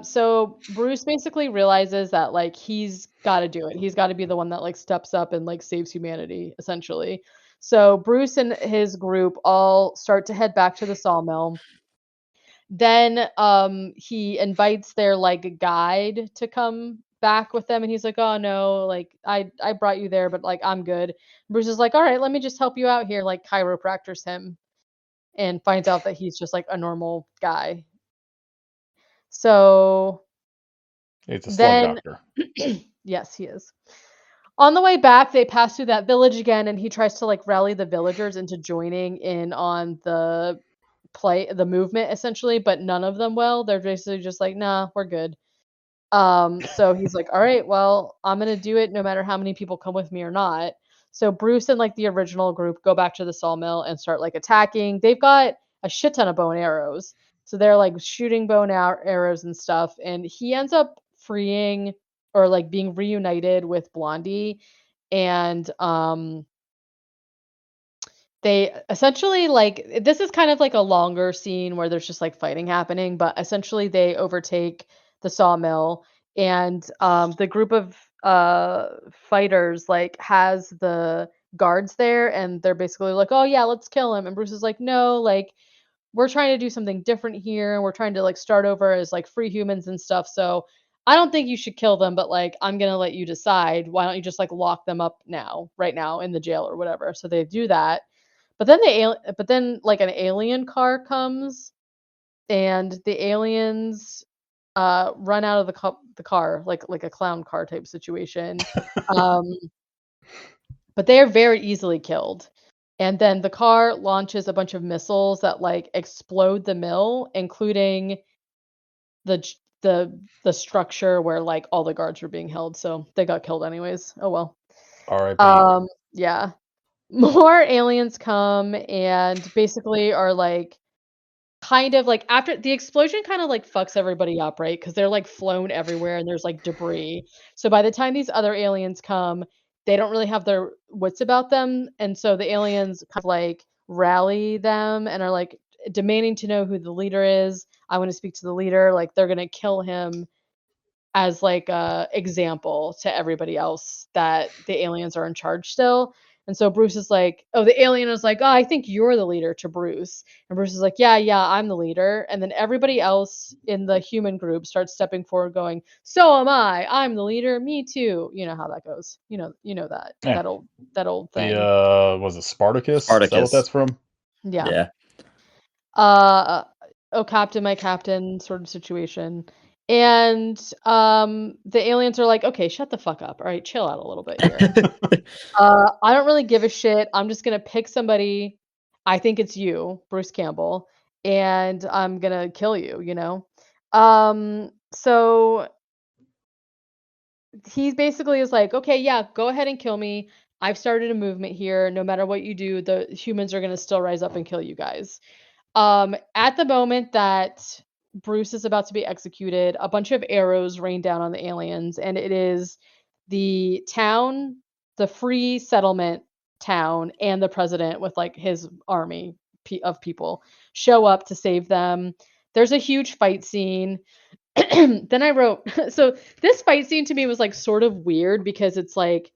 So Bruce basically realizes that, like, he's gotta do it. He's gotta be the one that, like, steps up and, like, saves humanity, essentially. So Bruce and his group all start to head back to the sawmill. Then he invites their like guide to come back with them, and he's like, oh no, like I brought you there, but like I'm good. Bruce is like, all right, let me just help you out here, like chiropractors him, and finds out that he's just like a normal guy. So It's a slug doctor. Yes, he is. On the way back, they pass through that village again, and he tries to like rally the villagers into joining in on the movement essentially, but none of them will. They're basically just like, nah, we're good. So he's like, all right, well, I'm gonna do it no matter how many people come with me or not. So Bruce and like the original group go back to the sawmill and start like attacking. They've got a shit ton of bow and arrows, so they're like shooting bow and arrows and stuff. And he ends up freeing or like being reunited with Blondie, and they essentially like this is kind of like a longer scene where there's just like fighting happening, but essentially they overtake the sawmill, and the group of fighters like has the guards there, and they're basically like, oh yeah, let's kill him. And Bruce is like, no, like we're trying to do something different here, and we're trying to like start over as like free humans and stuff. So I don't think you should kill them, but like I'm gonna let you decide. Why don't you just like lock them up right now in the jail or whatever. So they do that. But then like an alien car comes, and the aliens run out of the car like a clown car type situation. But they are very easily killed. And then the car launches a bunch of missiles that like explode the mill, including the the structure where like all the guards were being held. So they got killed anyways. Oh well. R.I.P. Yeah. More aliens come and basically are like kind of like after the explosion kind of like fucks everybody up, right? Because they're like flown everywhere and there's like debris. So by the time these other aliens come, they don't really have their wits about them. And so the aliens kind of like rally them and are like demanding to know who the leader is. I want to speak to the leader. Like they're going to kill him as like a example to everybody else that the aliens are in charge still. And so Bruce is like, oh, the alien is like, oh, I think you're the leader to Bruce. And Bruce is like, yeah, I'm the leader. And then everybody else in the human group starts stepping forward going, so am I. I'm the leader. Me too. You know how that goes. You know that Yeah. that old thing. The was it Spartacus? Is that what Spartacus. that's from? Yeah. Oh, captain, my captain sort of situation. And the aliens are like, okay, shut the fuck up. All right, chill out a little bit here. I don't really give a shit. I'm just gonna pick somebody. I think it's you, Bruce Campbell, and I'm gonna kill you, you know? So he basically is like, okay, yeah, go ahead and kill me. I've started a movement here. No matter what you do, the humans are gonna still rise up and kill you guys. At the moment that Bruce is about to be executed, a bunch of arrows rain down on the aliens, and it is the town, the free settlement town, and the president with like his army of people show up to save them. There's a huge fight scene. Then I wrote, so this fight scene to me was like sort of weird because it's like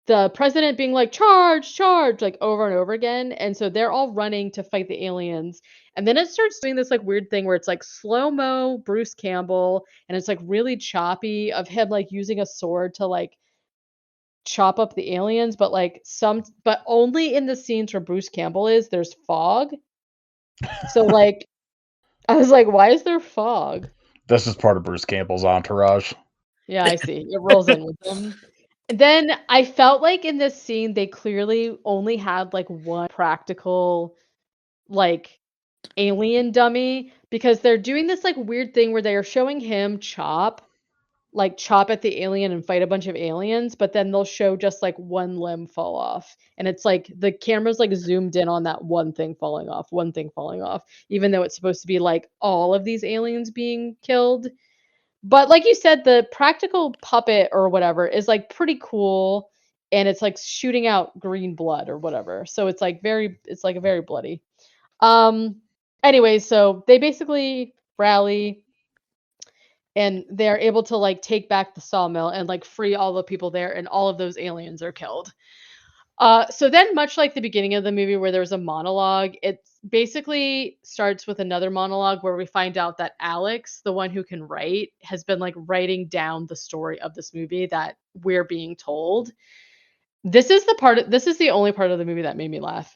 the president being like, charge, charge, like over and over again. And so they're all running to fight the aliens. And then it starts doing this like weird thing where it's like slow-mo Bruce Campbell, and it's like really choppy of him like using a sword to like chop up the aliens, but but only in the scenes where Bruce Campbell is, there's fog. So like I was like, why is there fog? That's just part of Bruce Campbell's entourage. Yeah, I see. It rolls in with them. Then I felt like in this scene they clearly only had like one practical like alien dummy because they're doing this like weird thing where they are showing him chop at the alien and fight a bunch of aliens, but then they'll show just like one limb fall off. And it's like the camera's like zoomed in on that one thing falling off, even though it's supposed to be like all of these aliens being killed. But like you said, the practical puppet or whatever is like pretty cool, and it's like shooting out green blood or whatever. So it's like very bloody. Anyway, so they basically rally and they're able to like take back the sawmill and like free all the people there, and all of those aliens are killed. So then, much like the beginning of the movie where there's a monologue, it basically starts with another monologue where we find out that Alex, the one who can write, has been like writing down the story of this movie that we're being told. This is the only part of the movie that made me laugh.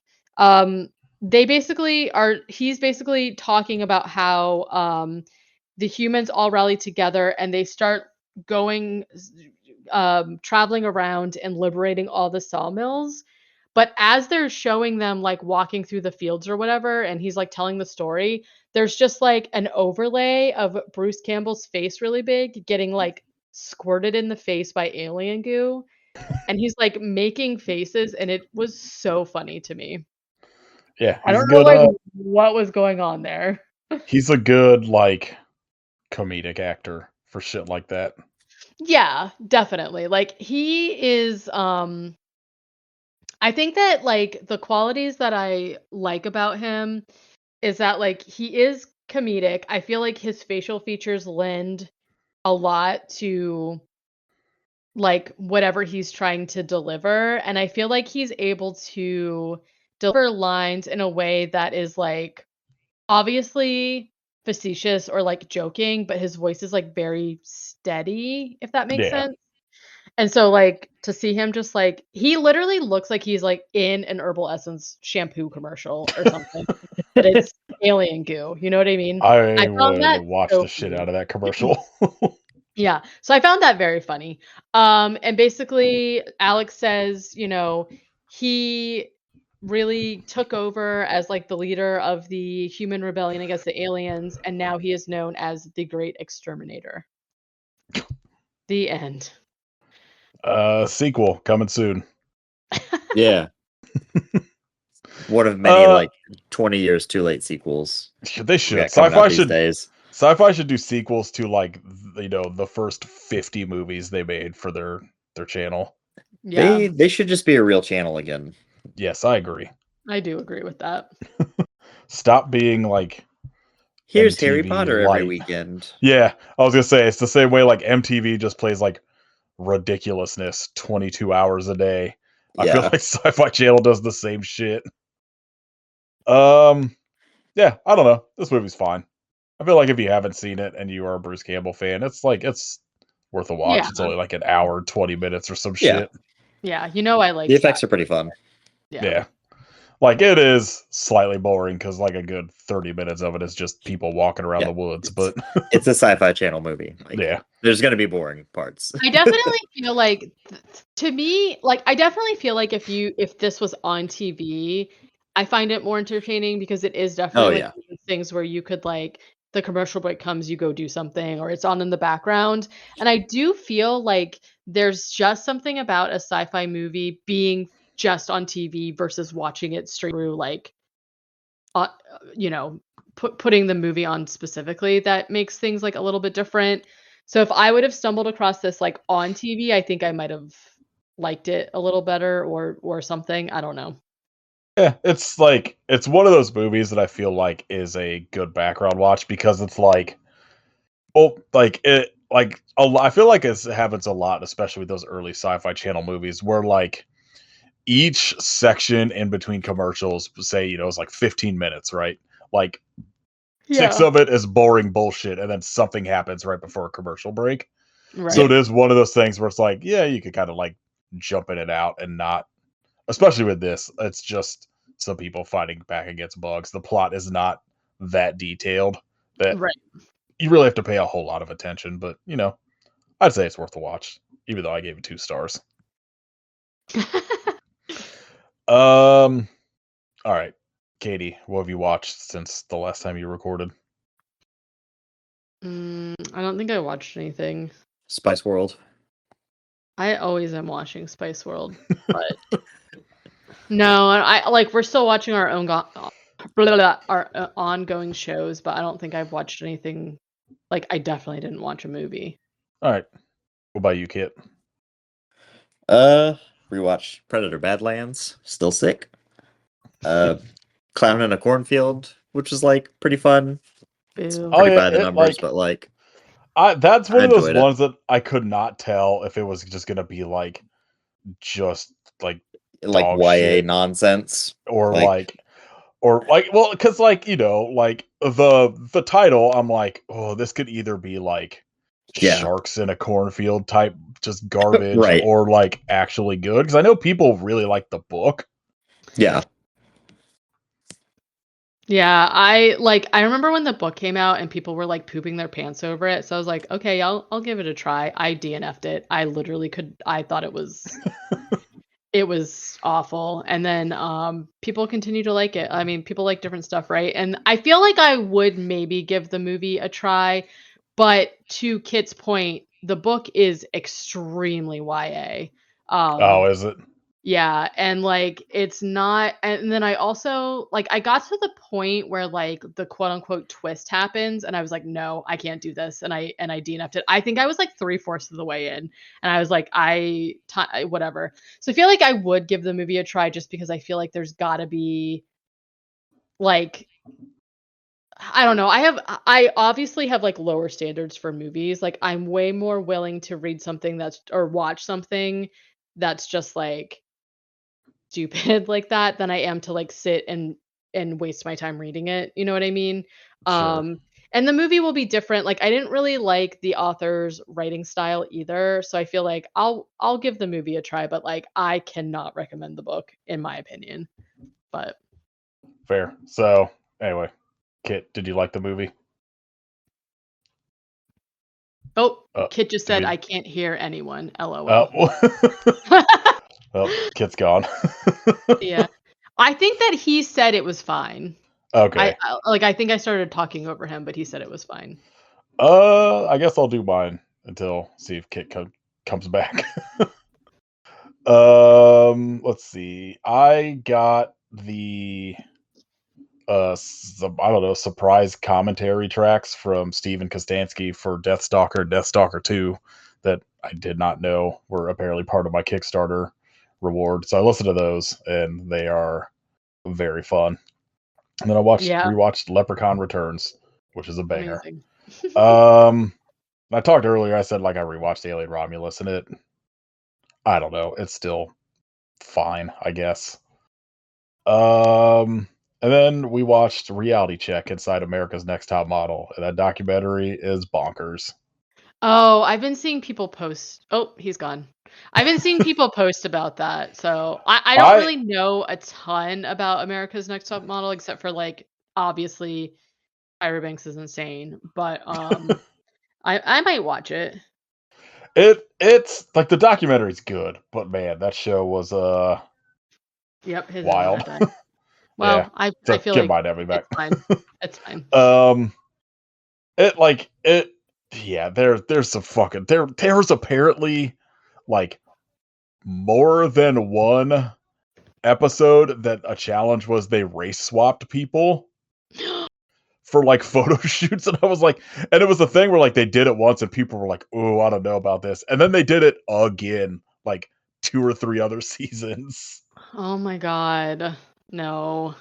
He's basically talking about how the humans all rally together and they start going traveling around and liberating all the sawmills. But as they're showing them like walking through the fields or whatever, and he's like telling the story, there's just like an overlay of Bruce Campbell's face really big getting like squirted in the face by alien goo. And he's like making faces, and it was so funny to me. Yeah, I don't know like what was going on there. He's a good like comedic actor for shit like that. Yeah, definitely. Like he is I think that like the qualities that I like about him is that like he is comedic. I feel like his facial features lend a lot to like whatever he's trying to deliver, and I feel like he's able to deliver lines in a way that is like obviously facetious or like joking, but his voice is like very steady, if that makes sense. And so like to see him just like he literally looks like he's like in an Herbal Essence shampoo commercial or something. But it's alien goo. You know what I mean? I found that would watch so the shit funny. out of that commercial. Yeah. So I found that very funny. And basically Alex says, you know, he really took over as like the leader of the human rebellion against the aliens, and now he is known as the Great Exterminator. The end. Sequel coming soon. Yeah. One of many like 20 years too late sequels. They should. Sci-fi should days. Sci-fi should do sequels to like the first 50 movies they made for their channel. Yeah. They should just be a real channel again. Yes, I agree. I do agree with that. Stop being like here's MTV Harry Potter every light. weekend. Yeah, I was gonna say it's the same way like MTV just plays like ridiculousness 22 hours a day. I feel like Sci-Fi Channel does the same shit. Yeah, I don't know. This movie's fine. I feel like if you haven't seen it and you are a Bruce Campbell fan, it's worth a watch. Yeah. It's only like an hour, 20 minutes or some shit. Yeah, I like the effects are pretty fun. Yeah. Like it is slightly boring because like a good 30 minutes of it is just people walking around the woods, but it's a Sci-Fi Channel movie. Like, there's gonna be boring parts. I definitely feel like to me, like I definitely feel like if this was on TV, I find it more entertaining because it is definitely things where you could like the commercial break comes, you go do something, or it's on in the background. And I do feel like there's just something about a sci-fi movie being just on TV versus watching it straight through, like, putting the movie on specifically that makes things like a little bit different. So if I would have stumbled across this like on TV, I think I might have liked it a little better or something. I don't know. Yeah, it's like it's one of those movies that I feel like is a good background watch because it's like, well, like it, like I feel like it happens a lot, especially with those early Sci-Fi Channel movies, where like each section in between commercials, say it's like 15 minutes, right? Like 6 of it is boring bullshit, and then something happens right before a commercial break. Right. So it is one of those things where it's like, yeah, you could kind of like jump in and out and not. Especially with this, it's just some people fighting back against bugs. The plot is not that detailed that you really have to pay a whole lot of attention. But, I'd say it's worth a watch, even though I gave it 2 stars. All right. Katie, what have you watched since the last time you recorded? I don't think I watched anything. Spice World. I always am watching Spice World, but no, I like we're still watching our own our ongoing shows, but I don't think I've watched anything. Like I definitely didn't watch a movie. All right. What about you, Kit? Rewatched Predator Badlands. Still sick. Clown in a Cornfield, which was like pretty fun. It's pretty by the numbers, but like that's one of those ones that I could not tell if it was just gonna be like just like YA shit. Nonsense or well, because like like the title, I'm like, oh, this could either be like sharks in a cornfield type just garbage right. or like actually good, because I know people really like the book. Yeah, I remember when the book came out and people were like pooping their pants over it. So I was like, okay, I'll give it a try. I DNF'd it. I literally I thought it was it was awful. And then people continue to like it. I mean, people like different stuff, right? And I feel like I would maybe give the movie a try, but to Kit's point, the book is extremely YA. Oh, is it? Yeah, and like it's not, and then I also like I got to the point where like the quote unquote twist happens, and I was like, no, I can't do this, and I DNF'd it. I think I was like 3/4 of the way in, and I was like, whatever. So I feel like I would give the movie a try just because I feel like there's got to be like, I don't know. I obviously have like lower standards for movies. Like I'm way more willing to read something or watch something that's just like stupid like that than I am to like sit and waste my time reading it. You know what I mean? Sure. And the movie will be different. Like I didn't really like the author's writing style either, so I feel like I'll give the movie a try, but like I cannot recommend the book in my opinion. But fair. So anyway, Kit, did you like the movie? Kit just said I can't hear anyone. LOL. Well, Kit's gone. Yeah. I think that he said it was fine. Okay. I think I started talking over him, but he said it was fine. I guess I'll do mine until see if Kit comes back. Let's see. I got the I don't know, surprise commentary tracks from Steven Kostansky for Deathstalker 2 that I did not know were apparently part of my Kickstarter reward. So I listened to those and they are very fun. And then I rewatched Leprechaun Returns, which is a banger. Amazing. I talked earlier, I said like I rewatched Alien Romulus and I don't know, it's still fine, I guess. And then we watched Reality Check Inside America's Next Top Model, and that documentary is bonkers. Oh, I've been seeing people post. Oh, he's gone. I've been seeing people post about that. So I don't really know a ton about America's Next Top Model, except for like obviously Tyra Banks is insane. But I might watch it. It's like the documentary's good, but man, that show was Yep, his wild. Well, yeah, I feel like mine every back. It's fine. It's fine. Yeah, there's some fucking there was apparently like more than one episode that a challenge was they race swapped people for like photo shoots, and I was like, and it was a thing where like they did it once and people were like, oh, I don't know about this, and then they did it again like 2 or 3 other seasons. Oh my god, no.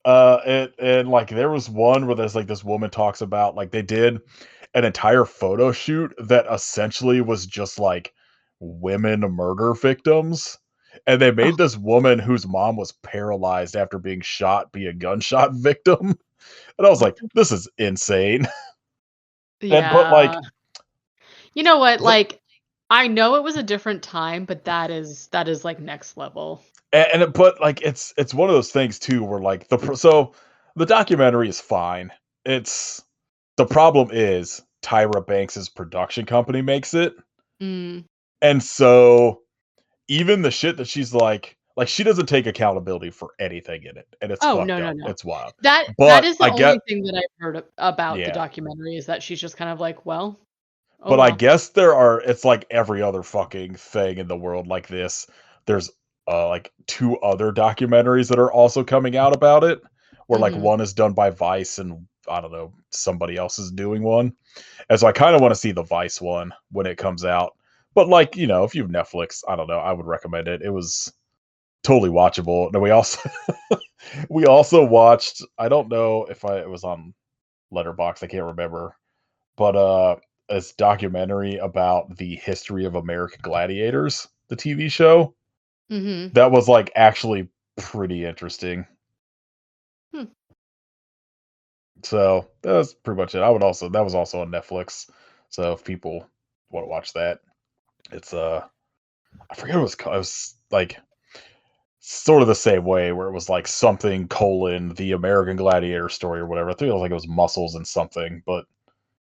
And like there was one where there's like this woman talks about like they did an entire photo shoot that essentially was just like women murder victims, and they made this woman whose mom was paralyzed after being shot be a gunshot victim. And I was like, this is insane. Yeah. But like, you know what? Like, I know it was a different time, but that is like next level. But like, it's one of those things too, where like the documentary is fine. It's the problem is Tyra Banks's production company makes it, and so even the shit that she's like she doesn't take accountability for anything in it, and it's fucked up. It's wild. That is the only thing that I've heard about the documentary is that she's just kind of like, well. But I guess it's like every other fucking thing in the world like this. There's like 2 other documentaries that are also coming out about it, where like one is done by Vice and I don't know, somebody else is doing one. And so I kind of want to see the Vice one when it comes out. But like, you know, if you have Netflix, I don't know, I would recommend it. It was totally watchable. And we also watched, I don't know if it was on Letterboxd, I can't remember, but this documentary about the history of American Gladiators, the TV show. That was like actually pretty interesting. So that was pretty much it. That was also on Netflix. So if people want to watch that, it's I forget what it was called. It was like sort of the same way where it was like something : the American Gladiator story or whatever. I think it was like it was Muscles and something, but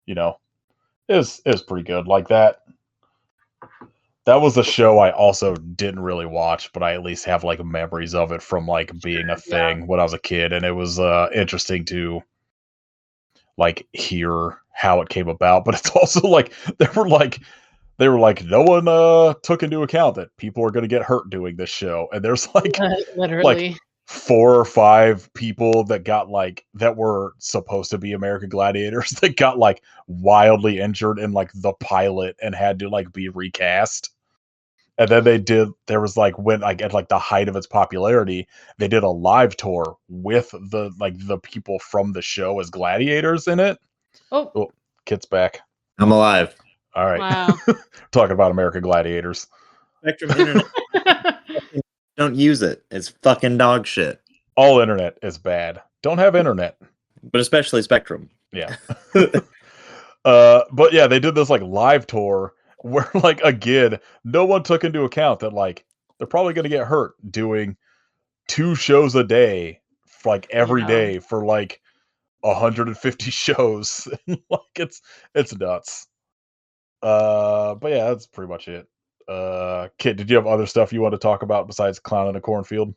you know, it was pretty good. Like that was a show I also didn't really watch, but I at least have like memories of it from like being a thing when I was a kid, and it was interesting to like hear how it came about. But it's also like they were like no one took into account that people are going to get hurt doing this show, and there's like literally like 4 or 5 people that got like that were supposed to be American Gladiators that got like wildly injured in like the pilot and had to like be recast. And then there was like when like at like the height of its popularity, they did a live tour with the people from the show as gladiators in it. Oh, Kit's back. I'm alive. All right. Wow. Talking about American Gladiators. Spectrum Internet. Don't use it. It's fucking dog shit. All internet is bad. Don't have internet. But especially Spectrum. Yeah. But yeah, they did this like live tour where like again, no one took into account that like they're probably going to get hurt doing 2 shows a day, like every day for like 150 shows. Like it's nuts. But yeah, that's pretty much it. Kit, did you have other stuff you want to talk about besides Clown in a Cornfield?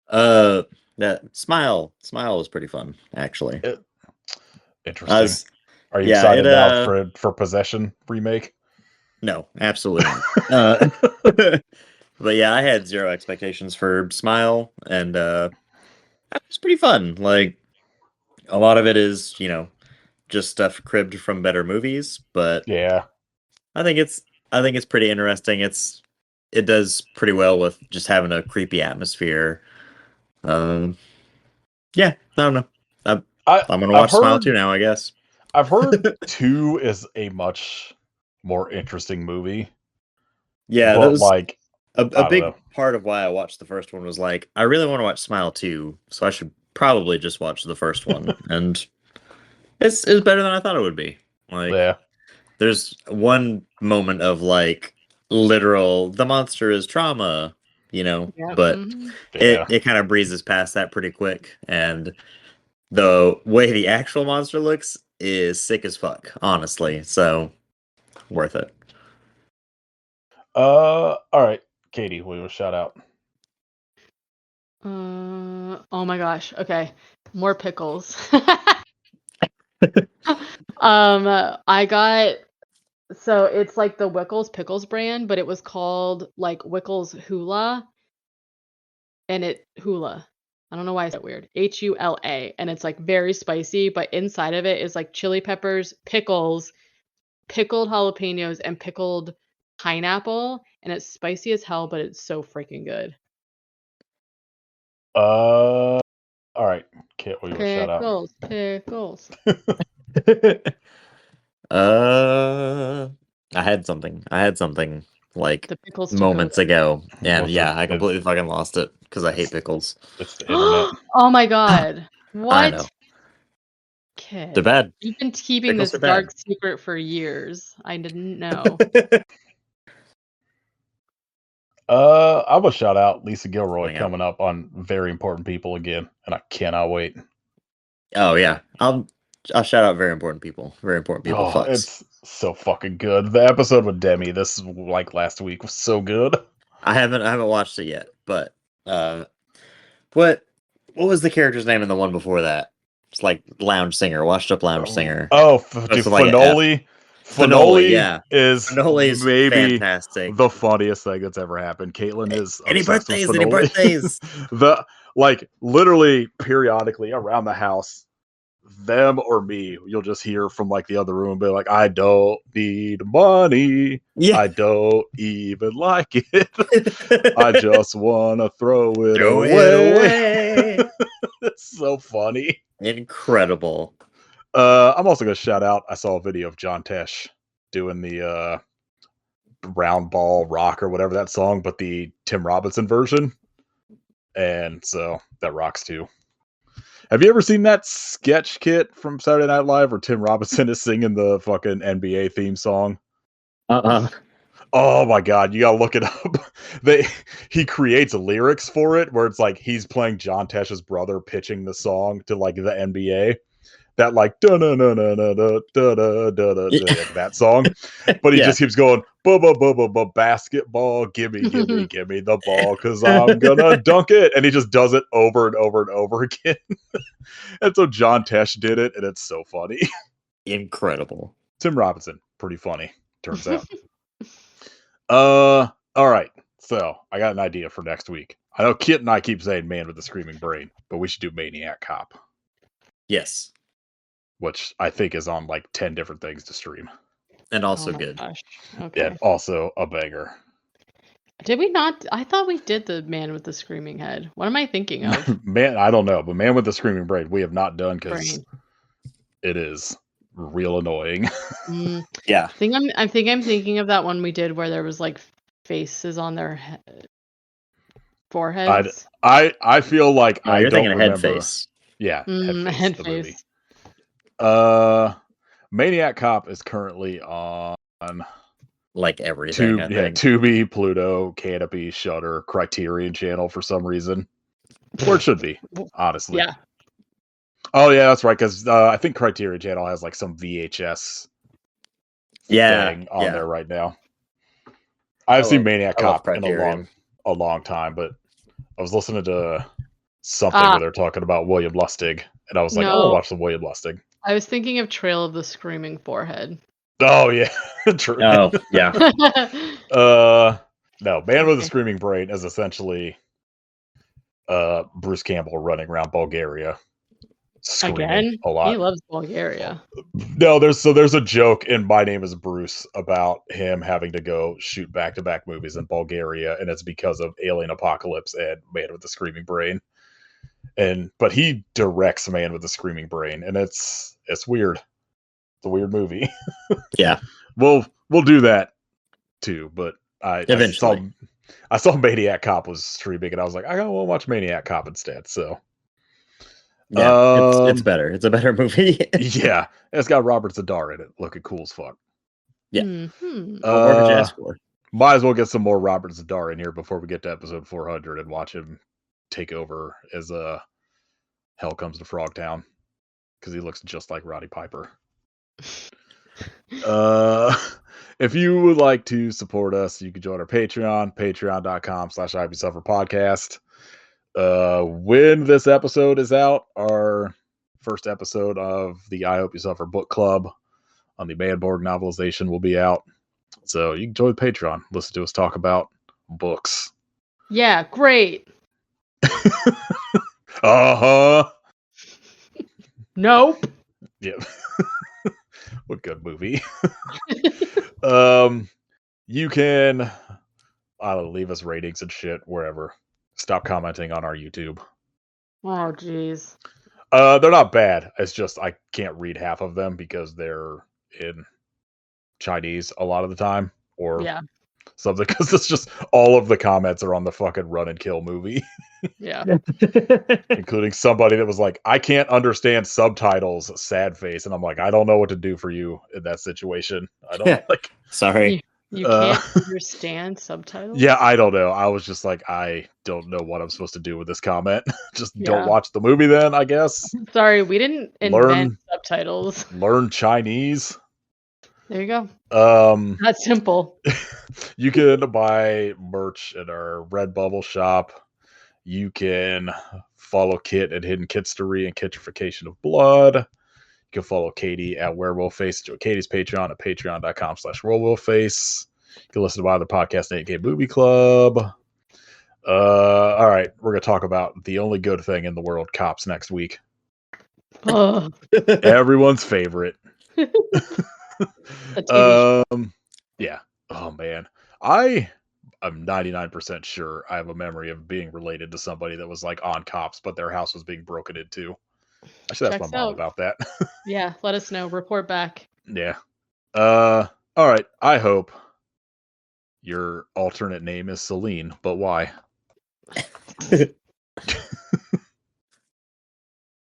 That Smile was pretty fun, actually. Interesting. Are you yeah, excited now for Possession remake? No, absolutely not. But yeah, I had zero expectations for Smile, and it's pretty fun. Like, a lot of it is, just stuff cribbed from better movies, but Yeah. I think it's pretty interesting. It does pretty well with just having a creepy atmosphere. Yeah, I don't know. I'm gonna watch Smile 2 now, I guess. I've heard 2 is a much more interesting movie. Yeah, but that was like a big part of why I watched the first one was like, I really want to watch Smile 2, so I should probably just watch the first one. And it's better than I thought it would be. Like, yeah. There's one moment of like literal the monster is trauma, but it kind of breezes past that pretty quick, and the way the actual monster looks is sick as fuck, honestly. So worth it. All right, Katie, we will shout out. Oh my gosh. Okay, more pickles. So it's like the Wickles Pickles brand, but it was called like Wickles Hula, and Hula. I don't know why I said weird. Hula, and it's like very spicy, but inside of it is like chili peppers, pickles, pickled jalapenos, and pickled pineapple, and it's spicy as hell, but it's so freaking good. All right, Kit, we will shout out. Pickles. I had something like The pickles moments ago, and What's I completely fucking lost it because I hate pickles. It's the internet. Oh my god! What? I know. Kid. They're bad. You've been keeping Pickles this are dark bad. secret for years. I didn't know. I will shout out Lisa Gilroy Hang out. coming up on Very Important People again, and I cannot wait. Oh yeah, I'll shout out Very Important People. Very Important People. Fucks. It's so fucking good. The episode with Demi, this like last week, was so good. I haven't watched it yet, but what was the character's name in the one before that? It's like Lounge Singer, Washed Up Lounge Singer. Oh, Finoli. Finoli is maybe fantastic. The funniest thing that's ever happened. Caitlin is any birthdays? Literally periodically around the house, them or me, you'll just hear from like the other room, be like, "I don't need money. Yeah. I don't even like it. I just want to throw it away." It's so funny. Incredible. I'm also gonna shout out. I saw a video of John Tesh doing the round ball rock or whatever that song, but the Tim Robinson version, and so that rocks too. Have you ever seen that sketch Kit from Saturday Night Live where Tim Robinson is singing the fucking NBA theme song? Oh my god, you gotta look it up. He creates lyrics for it where it's like he's playing John Tesh's brother pitching the song to like the NBA. That like da da da da da da da da da that song, but he just keeps going basketball, gimme the ball because I'm gonna dunk it, and he just does it over and over and over again. And so John Tesh did it, and it's so funny. Incredible. Tim Robinson, pretty funny, turns out. All right, so I got an idea for next week. I know Kit and I keep saying Man with the Screaming Brain, but we should do Maniac Cop. Yes. Which I think is on like 10 different things to stream. And also good. Gosh. Okay. Yeah, also a banger. Did we not? I thought we did the Man with the Screaming Head. What am I thinking of? Man, I don't know, but Man with the Screaming Brain we have not done because it is real annoying. Yeah. I'm thinking of that one we did where there was like faces on their foreheads. I feel like I you're don't thinking remember. Head face. Yeah, Head face. Maniac Cop is currently on like everything. Tubi, Pluto, Canopy, Shudder, Criterion Channel for some reason. Or it should be, honestly. Yeah. Oh yeah, that's right. Because I think Criterion Channel has like some VHS thing on there right now. I've seen Maniac Cop in a long time, but I was listening to something where they're talking about William Lustig, and I was like, I want to watch some William Lustig. I was thinking of Trail of the Screaming Forehead. Oh yeah, true. Oh yeah. No, Man with a Screaming Brain is essentially Bruce Campbell running around Bulgaria. Again, a lot. He loves Bulgaria. No, there's a joke in My Name Is Bruce about him having to go shoot back-to-back movies in Bulgaria, and it's because of Alien Apocalypse and Man with the Screaming Brain. But he directs Man with the Screaming Brain, and it's weird. It's a weird movie. Yeah, we'll do that too. But eventually I saw Maniac Cop was streaming, and I was like, I want to watch Maniac Cop instead. So. Yeah, it's better. It's a better movie. Yeah, it's got Robert Zadar in it, looking cool as fuck. Yeah. Mm-hmm. What did you ask for? Might as well get some more Robert Zadar in here before we get to episode 400 and watch him take over as Hell Comes to Frogtown, because he looks just like Roddy Piper. If you would like to support us, you can join our Patreon, patreon.com/IHopeYouSufferPodcast. When this episode is out, our first episode of the I Hope You Suffer book club on the Manborg novelization will be out. So you can join the Patreon, listen to us talk about books. Yeah, great. Uh-huh. Nope. Yeah. What good movie. You can, I don't know, leave us ratings and shit wherever. Stop commenting on our YouTube. Oh, jeez. They're not bad. It's just I can't read half of them because they're in Chinese a lot of the time, or something. Because it's just all of the comments are on the fucking Run and Kill movie. Yeah. Including somebody that was like, I can't understand subtitles, sad face. And I'm like, I don't know what to do for you in that situation. I don't like. Sorry. You can't understand subtitles? Yeah, I don't know. I was just like, I don't know what I'm supposed to do with this comment. Just don't watch the movie then, I guess. Sorry, we didn't invent subtitles. Learn Chinese. There you go. That's simple. You can buy merch at our Redbubble shop. You can follow Kit at Hidden Kitstery and Kitrification of Blood. You can follow Katie at WerewolfFace. Join Katie's Patreon at patreon.com/WerewolfFace. You can listen to my other podcast, 8K Movie Club. All right, we're going to talk about the only good thing in the world, Cops, next week. Everyone's favorite. Yeah. Oh, man. I'm 99% sure I have a memory of being related to somebody that was like on Cops, but their house was being broken into. I should ask my mom about that. Yeah, let us know. Report back. Yeah. All right. I hope your alternate name is Celine, but why?